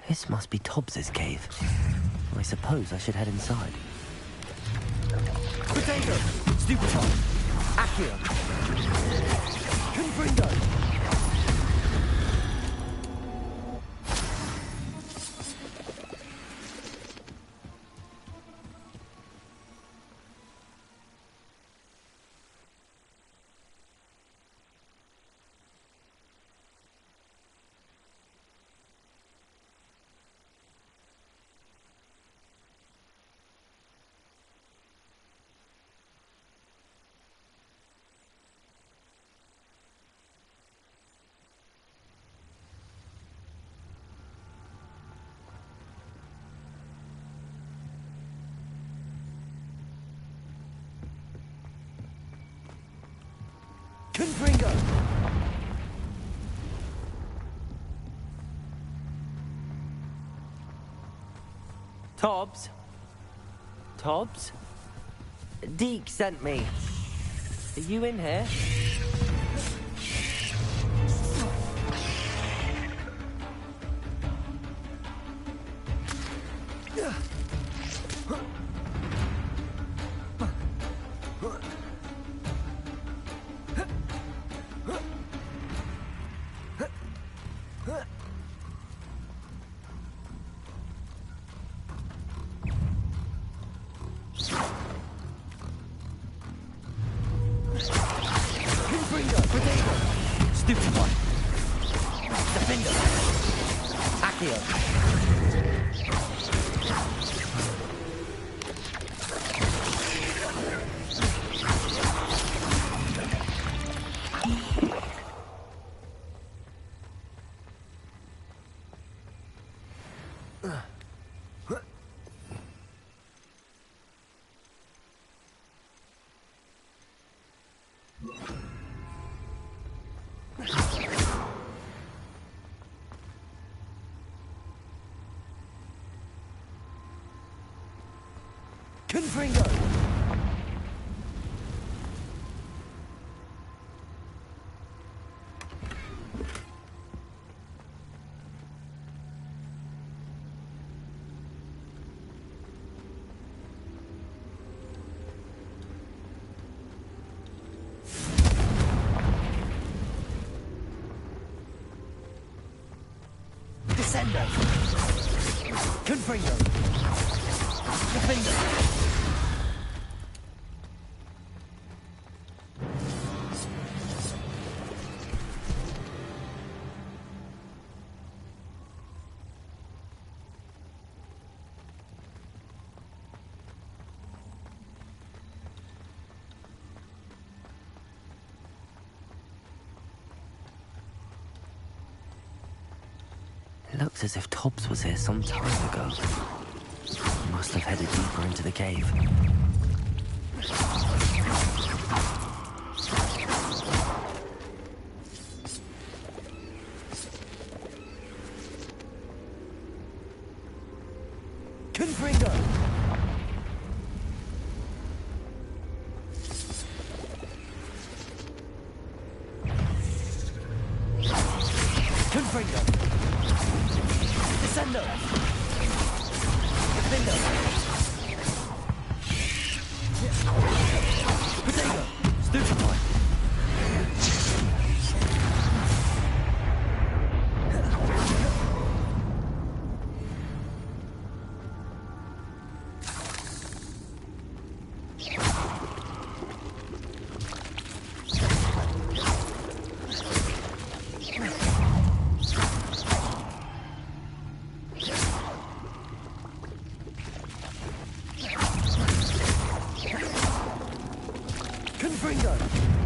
Speaker 3: This must be Tobbs's cave. I suppose I should head inside.
Speaker 1: Potato! Stupefy! Accio! Confringo! Confringo!
Speaker 3: Tobbs? Tobbs? Deke sent me. Are you in here?
Speaker 1: Confringo! Descendo! Confringo! Defender!
Speaker 3: It looks as if Tobbs was here some time ago. He must have headed deeper into the cave.
Speaker 1: Confringo! Confringo! Descendo! Defendo! Potato! Stupefy! Confringo!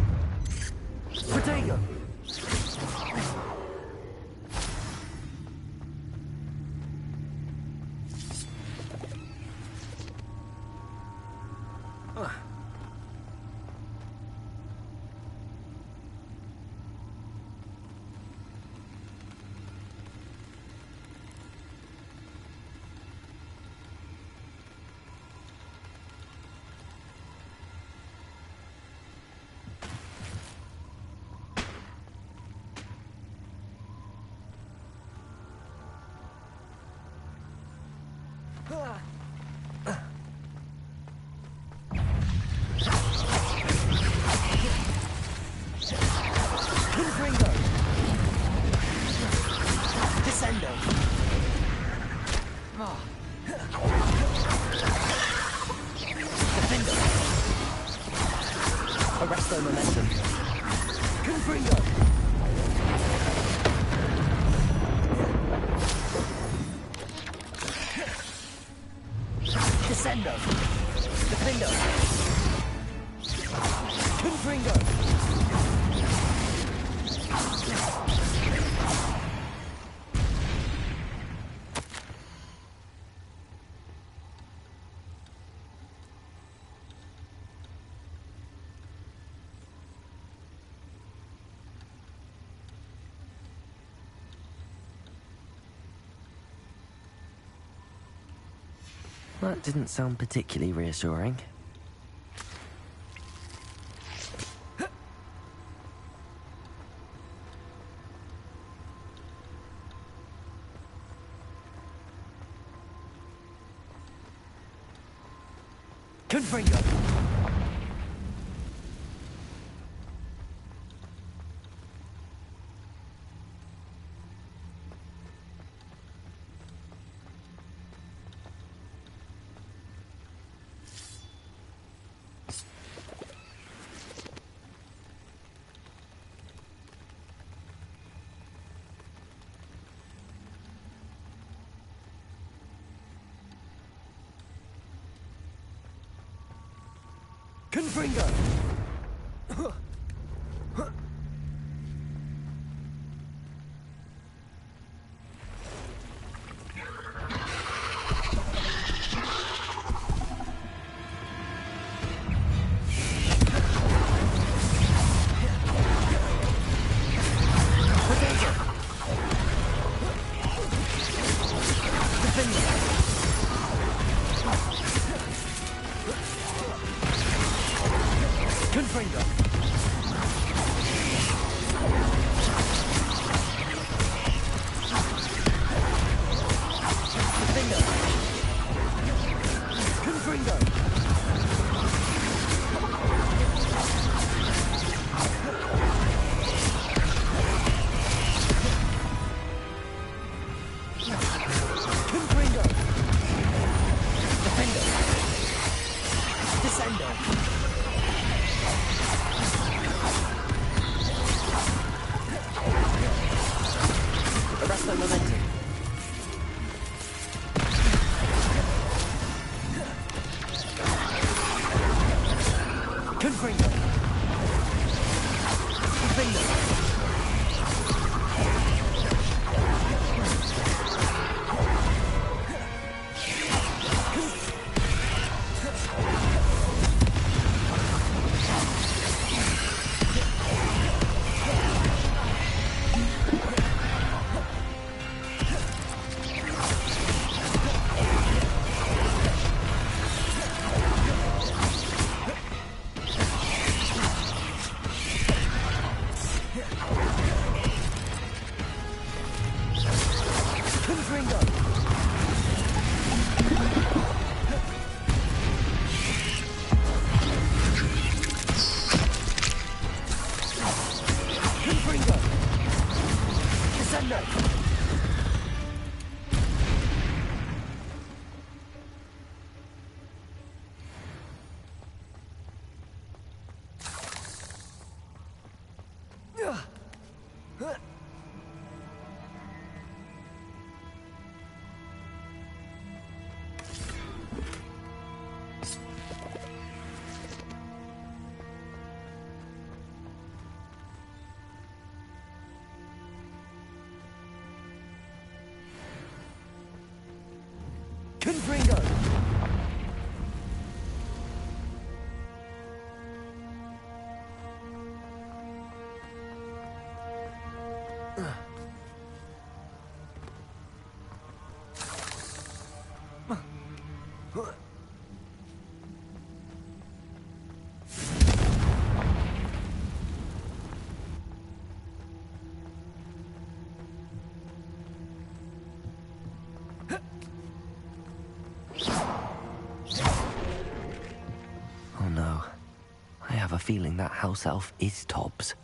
Speaker 3: Defender! Arresto momentum. Confringo! Descendo! Defendo! Confringo!
Speaker 14: That didn't sound particularly reassuring.
Speaker 3: Confringo! Confringo! Confringo! Confringo!
Speaker 14: Oh no. I have a feeling that house elf is Tobbs.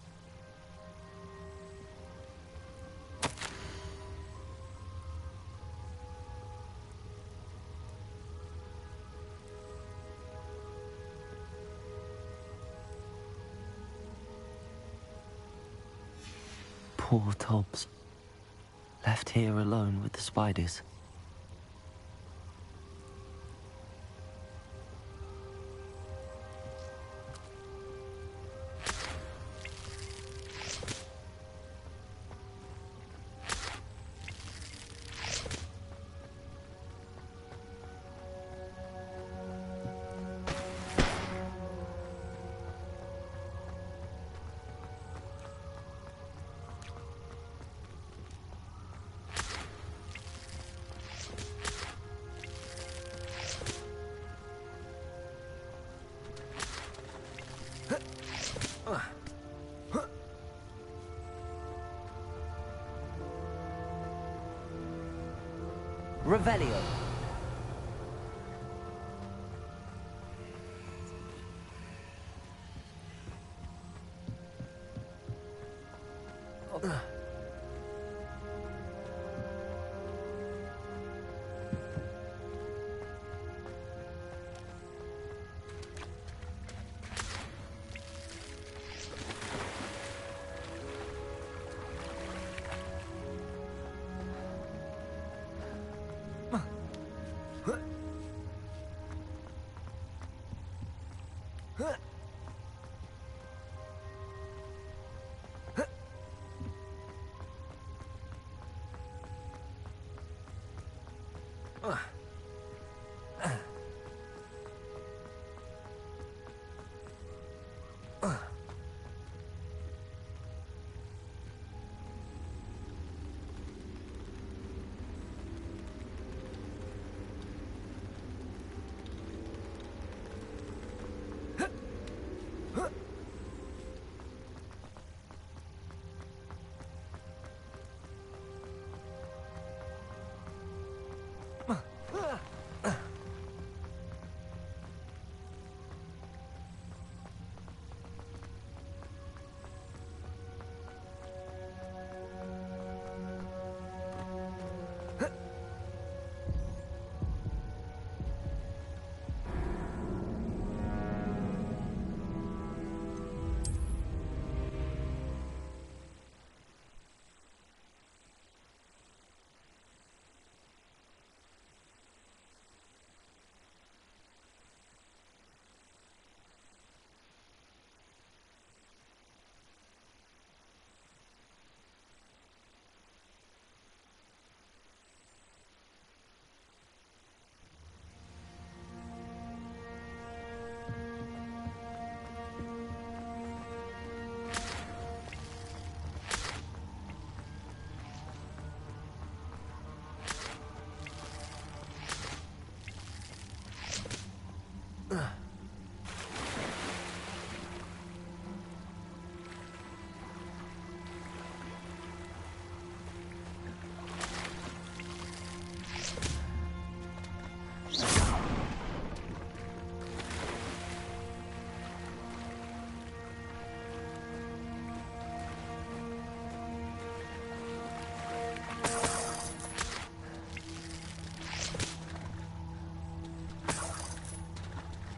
Speaker 14: Poor Tobbs. Left here alone with the spiders.
Speaker 3: Revelio.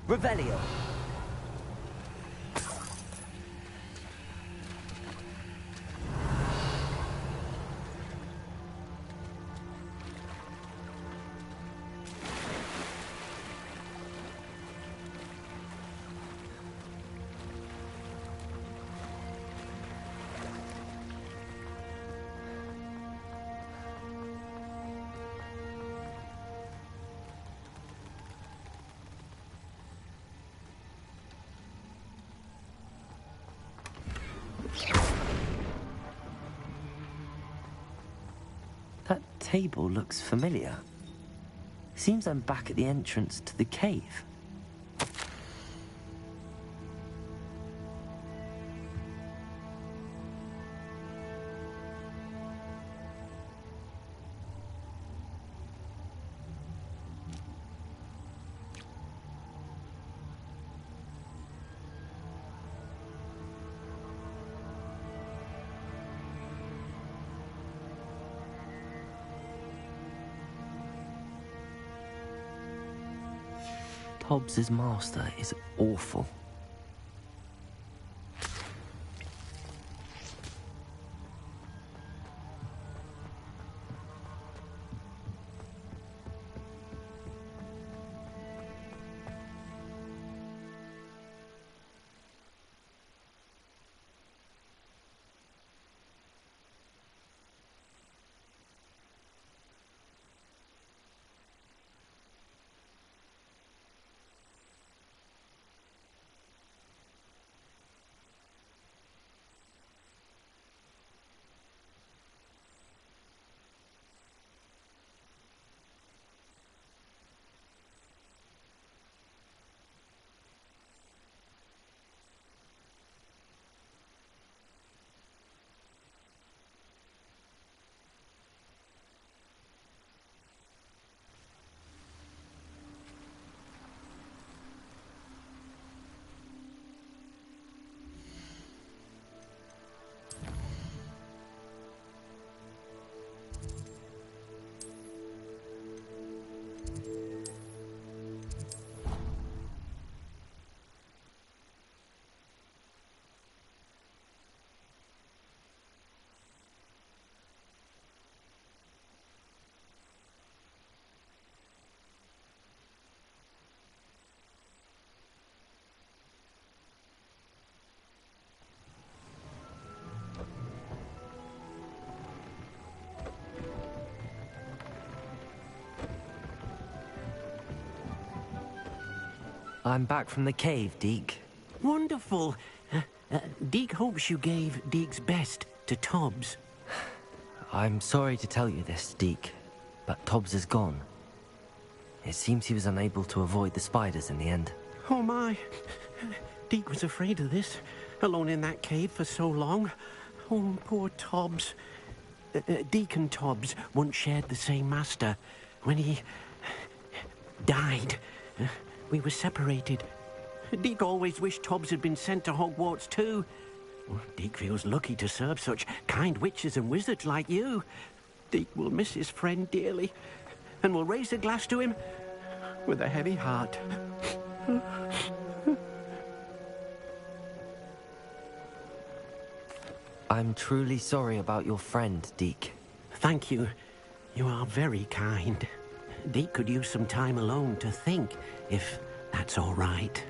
Speaker 3: Revelio. That table looks familiar. Seems I'm back at the entrance to the cave. Hobbs's master is awful. I'm back from the cave, Deke.
Speaker 5: Wonderful. Deke hopes you gave Deke's best to Tobbs.
Speaker 3: I'm sorry to tell you this, Deke, but Tobbs is gone. It seems he was unable to avoid the spiders in the end.
Speaker 5: Oh my. Deke was afraid of this, alone in that cave for so long. Oh, poor Tobbs. Deke and Tobbs once shared the same master. When he died, we were separated. Deke always wished Tobbs had been sent to Hogwarts too. Deke feels lucky to serve such kind witches and wizards like you. Deke will miss his friend dearly, and will raise a glass to him with a heavy heart.
Speaker 3: I'm truly sorry about your friend, Deke.
Speaker 5: Thank you. You are very kind. Deke could use some time alone to think, if that's all right.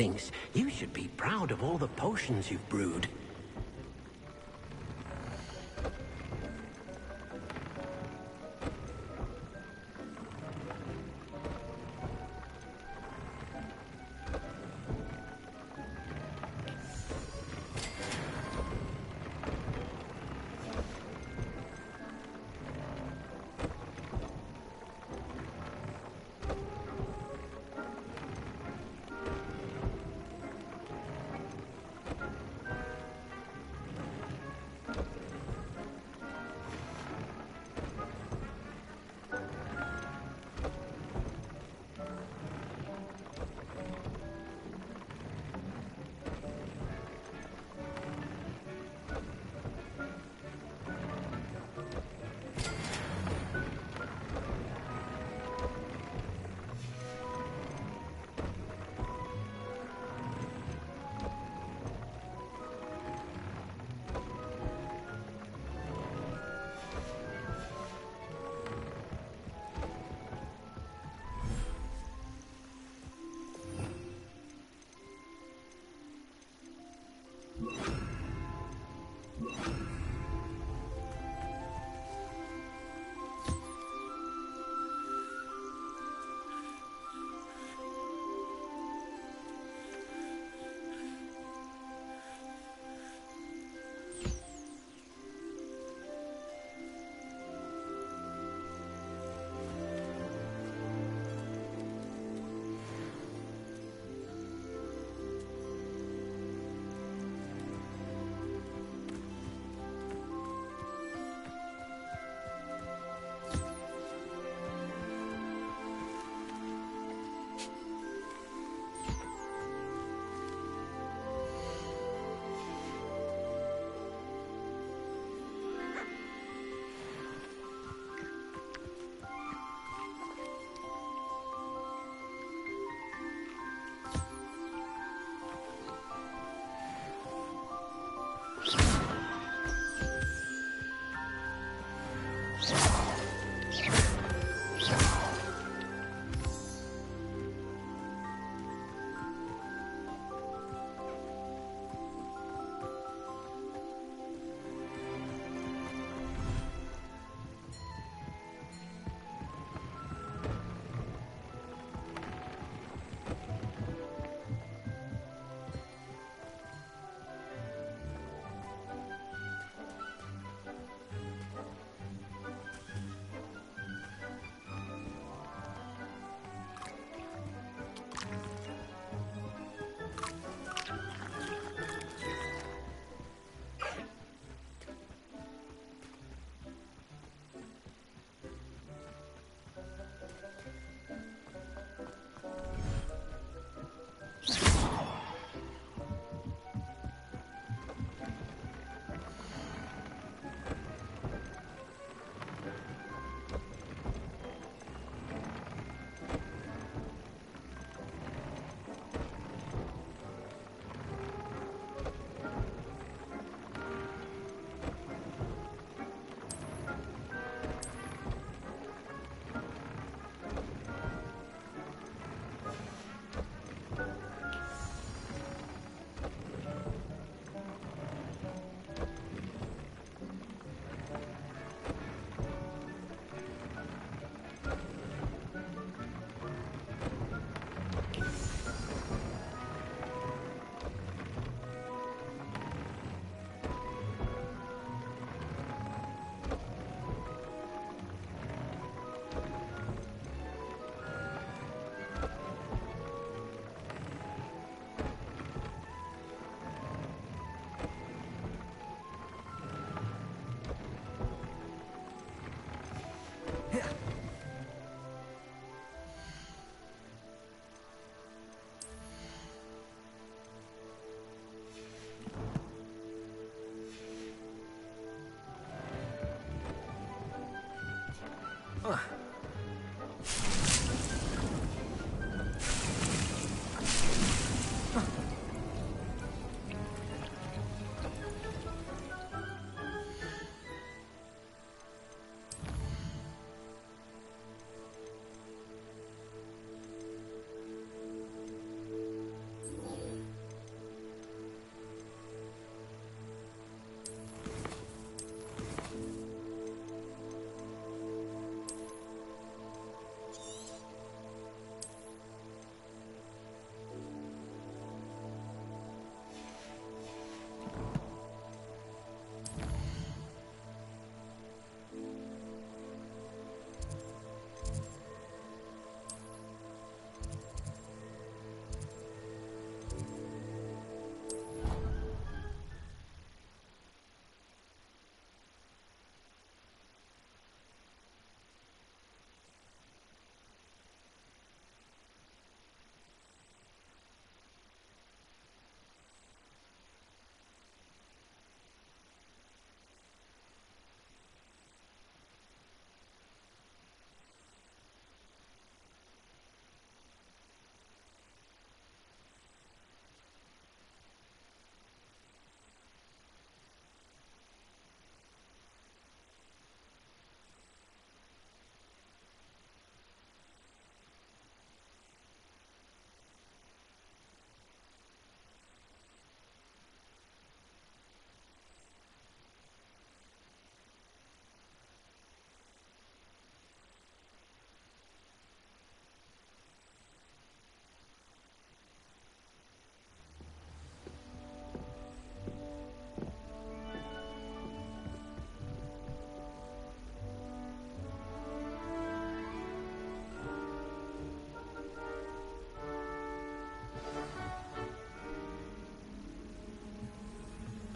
Speaker 5: thinks you should be proud of all the potions you've brewed.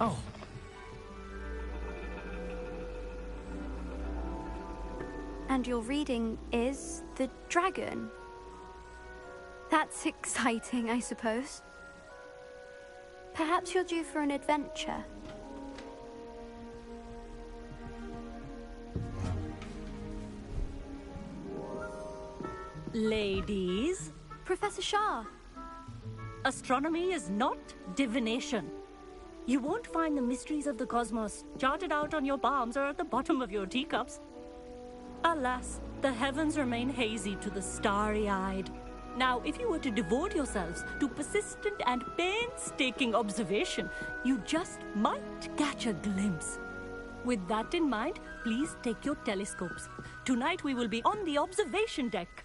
Speaker 13: Oh.
Speaker 15: And your reading is the dragon. That's exciting, I suppose. Perhaps you're due for an adventure.
Speaker 16: Ladies.
Speaker 15: Professor Shah.
Speaker 16: Astronomy is not divination. You won't find the mysteries of the cosmos charted out on your palms or at the bottom of your teacups. Alas, the heavens remain hazy to the starry-eyed. Now, if you were to devote yourselves to persistent and painstaking observation, you just might catch a glimpse. With that in mind, please take your telescopes. Tonight we will be on the observation deck.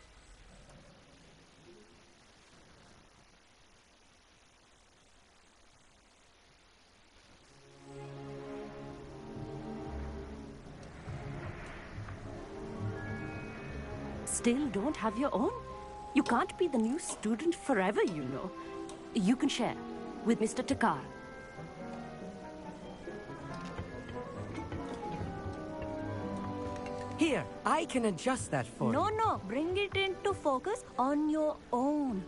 Speaker 16: Still don't have your own? You can't be the new student forever, you know. You can share with Mr. Takar.
Speaker 13: Here, I can adjust that for you.
Speaker 16: No, bring it into focus on your own.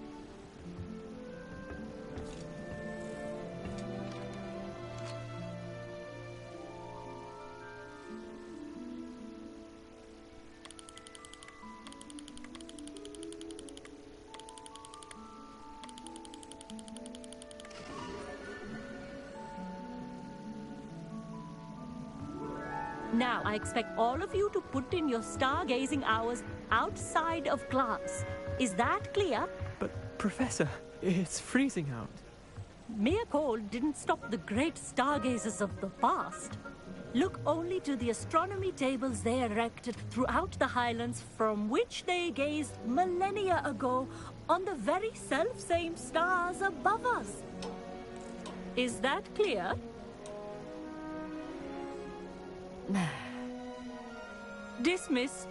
Speaker 16: Now, I expect all of you to put in your stargazing hours outside of class. Is that clear?
Speaker 17: But, Professor, it's freezing out.
Speaker 16: Mere cold didn't stop the great stargazers of the past. Look only to the astronomy tables they erected throughout the highlands from which they gazed millennia ago on the very self-same stars above us. Is that clear? Dismissed.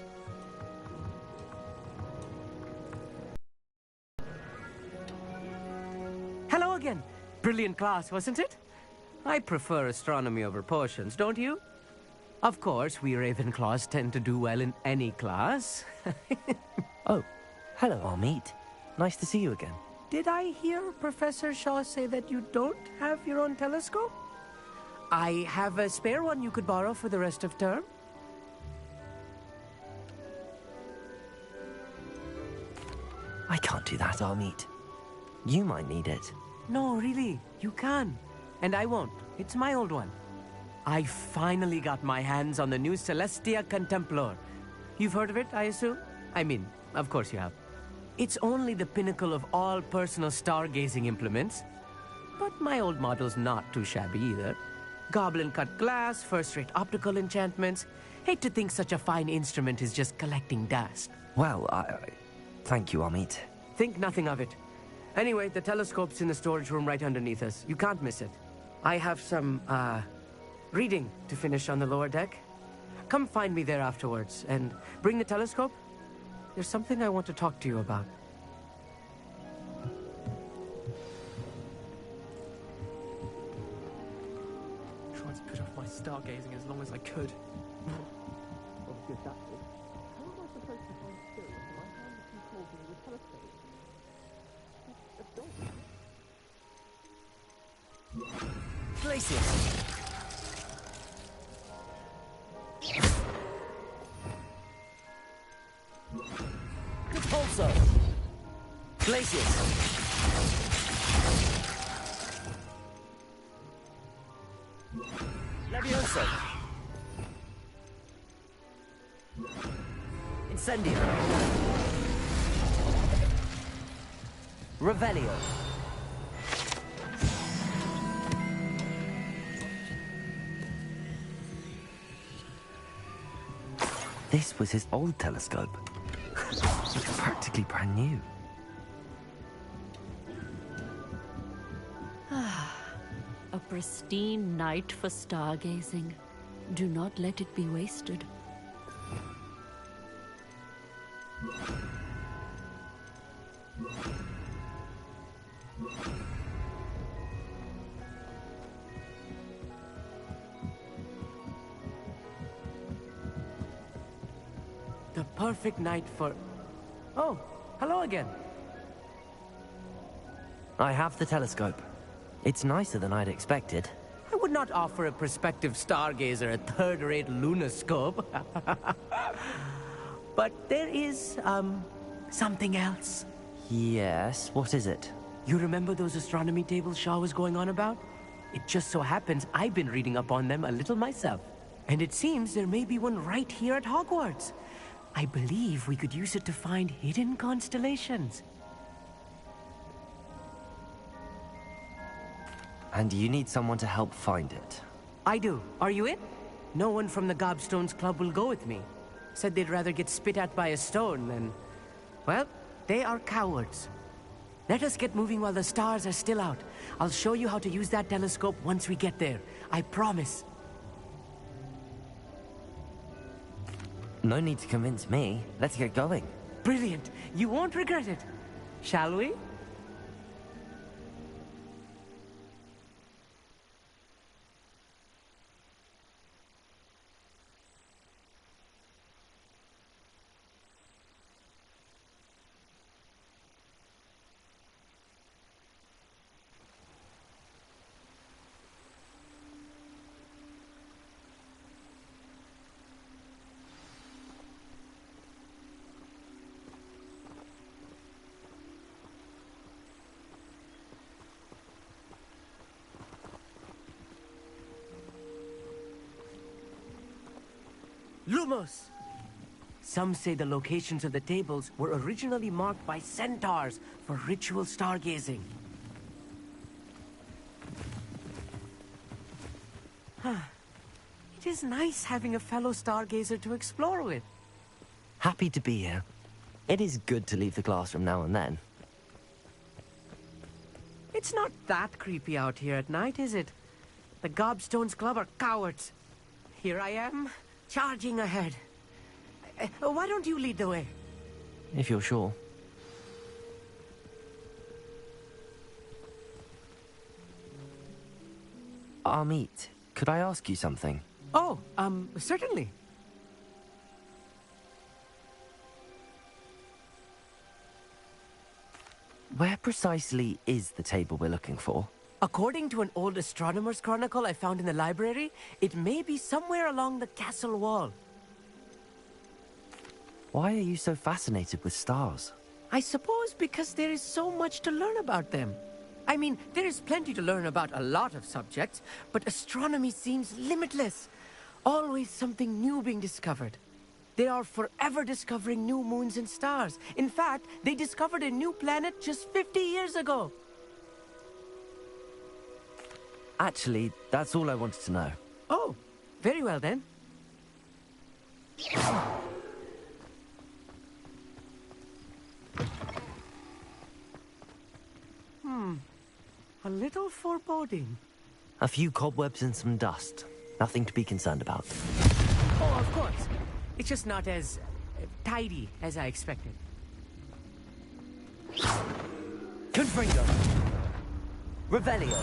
Speaker 13: Hello again. Brilliant class, wasn't it? I prefer astronomy over potions, don't you? Of course, we Ravenclaws tend to do well in any class.
Speaker 3: Oh, hello, Amit. Nice to see you again.
Speaker 13: Did I hear Professor Shaw say that you don't have your own telescope? I have a spare one you could borrow for the rest of term.
Speaker 3: I can't do that, Amit. You might need it.
Speaker 13: No, really, you can. And I won't. It's my old one. I finally got my hands on the new Celestia Contemplar. You've heard of it, I assume? I mean, of course you have. It's only the pinnacle of all personal stargazing implements. But my old model's not too shabby either. Goblin-cut glass, first-rate optical enchantments. Hate to think such a fine instrument is just collecting dust.
Speaker 3: Well, thank you, Amit.
Speaker 13: Think nothing of it. Anyway, the telescope's in the storage room right underneath us. You can't miss it. I have some, reading to finish on the lower deck. Come find me there afterwards, and bring the telescope. There's something I want to talk to you about.
Speaker 17: Tried to put off my stargazing as long as I could. Obviously adapted. How am I supposed to find skill if my hand is too cold in the telescope?
Speaker 3: Glacius! Repulso! Glacius! Levioso! Incendio! Revelio! This was his old telescope. It's practically brand new.
Speaker 16: A pristine night for stargazing. Do not let it be wasted.
Speaker 13: the perfect night for... Oh, hello again.
Speaker 3: I have the telescope. It's nicer than I'd expected.
Speaker 13: I would not offer a prospective stargazer a third-rate lunoscope. But there is, something else.
Speaker 3: Yes, what is it?
Speaker 13: You remember those astronomy tables Shaw was going on about? It just so happens I've been reading up on them a little myself. And it seems there may be one right here at Hogwarts. I believe we could use it to find hidden constellations.
Speaker 3: And you need someone to help find it.
Speaker 13: I do. Are you in? No one from the Gobstones Club will go with me. Said they'd rather get spit at by a stone than... Well, they are cowards. Let us get moving while the stars are still out. I'll show you how to use that telescope once we get there. I promise.
Speaker 3: No need to convince me. Let's get going.
Speaker 13: Brilliant. You won't regret it. Shall we? Lumos! Some say the locations of the tables were originally marked by centaurs for ritual stargazing. It is nice having a fellow stargazer to explore with.
Speaker 3: Happy to be here. It is good to leave the classroom now and then.
Speaker 13: It's not that creepy out here at night, is it? The Gobstones Club are cowards. Here I am, charging ahead. Why don't you lead the way?
Speaker 3: If you're sure. Amit, could I ask you something?
Speaker 13: Oh, certainly.
Speaker 3: Where precisely is the table we're looking for?
Speaker 13: According to an old astronomer's chronicle I found in the library, it may be somewhere along the castle wall.
Speaker 3: Why are you so fascinated with stars?
Speaker 13: I suppose because there is so much to learn about them. I mean, there is plenty to learn about a lot of subjects, but astronomy seems limitless. Always something new being discovered. They are forever discovering new moons and stars. In fact, they discovered a new planet just 50 years ago.
Speaker 3: Actually, that's all I wanted to know.
Speaker 13: Oh, very well then. A little foreboding.
Speaker 3: A few cobwebs and some dust. Nothing to be concerned about.
Speaker 13: Oh, of course. It's just not as tidy as I expected.
Speaker 3: Confringo! Revelio!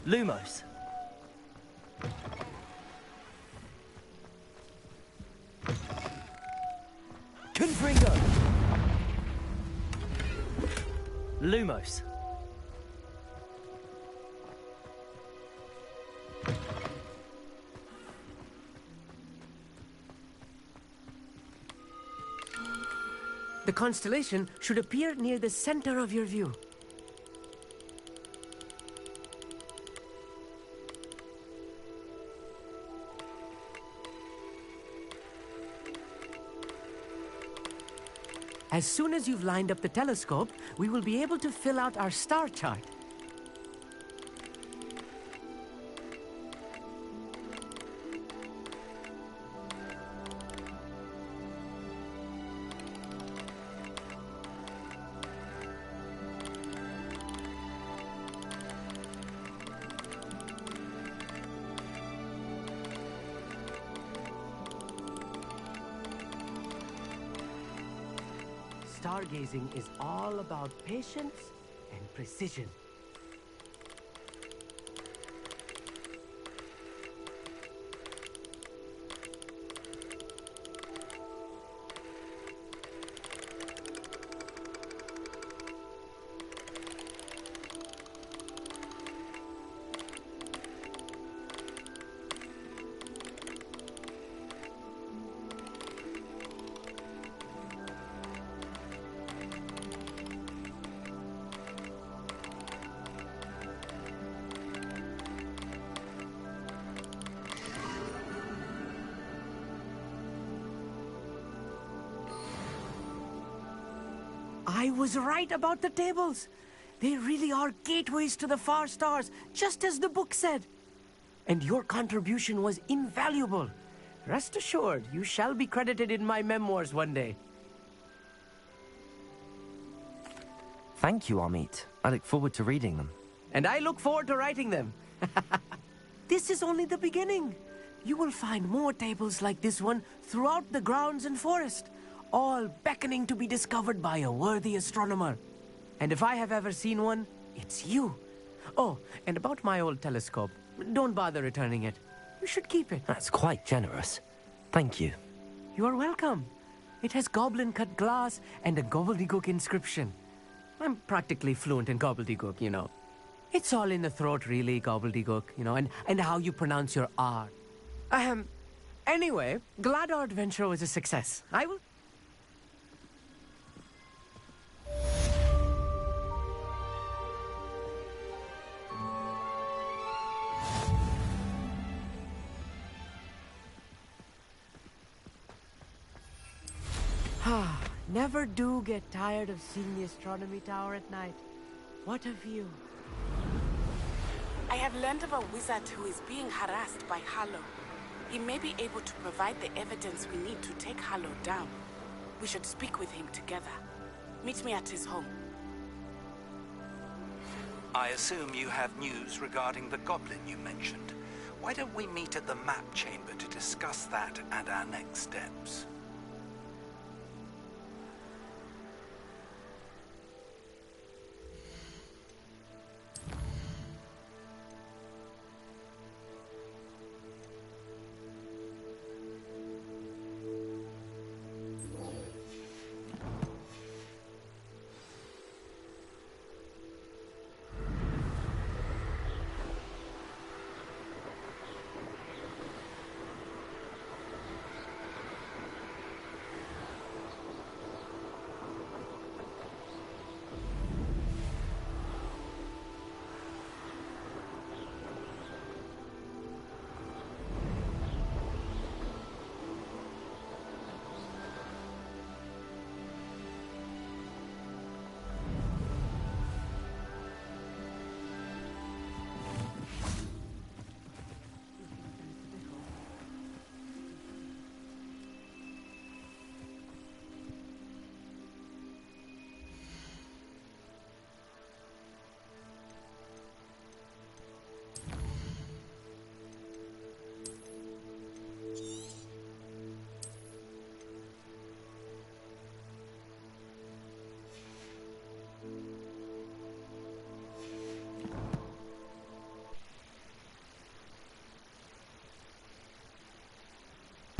Speaker 3: Lumos. Confringo. Lumos.
Speaker 13: The constellation should appear near the center of your view. As soon as you've lined up the telescope, we will be able to fill out our star chart. Stargazing is all about patience and precision. I was right about the tables. They really are gateways to the far stars, just as the book said. And your contribution was invaluable. Rest assured, you shall be credited in my memoirs one day.
Speaker 14: Thank you, Amit. I look forward to reading them.
Speaker 13: And I look forward to writing them. This is only the beginning. You will find more tables like this one throughout the grounds and forest, all beckoning to be discovered by a worthy astronomer. And if I have ever seen one, it's you. Oh, and about my old telescope, don't bother returning it. You should keep it.
Speaker 14: That's quite generous. Thank you.
Speaker 13: You are welcome. It has goblin-cut glass and a gobbledygook inscription. I'm practically fluent in gobbledygook, you know. It's all in the throat, really, gobbledygook, you know, and how you pronounce your R. Anyway, glad our adventure was a success. I will... Never do get tired of seeing the astronomy tower at night. What a view.
Speaker 18: I have learned of a wizard who is being harassed by Harlow. He may be able to provide the evidence we need to take Harlow down. We should speak with him together. Meet me at his home.
Speaker 19: I assume you have news regarding the goblin you mentioned. Why don't we meet at the map chamber to discuss that and our next steps?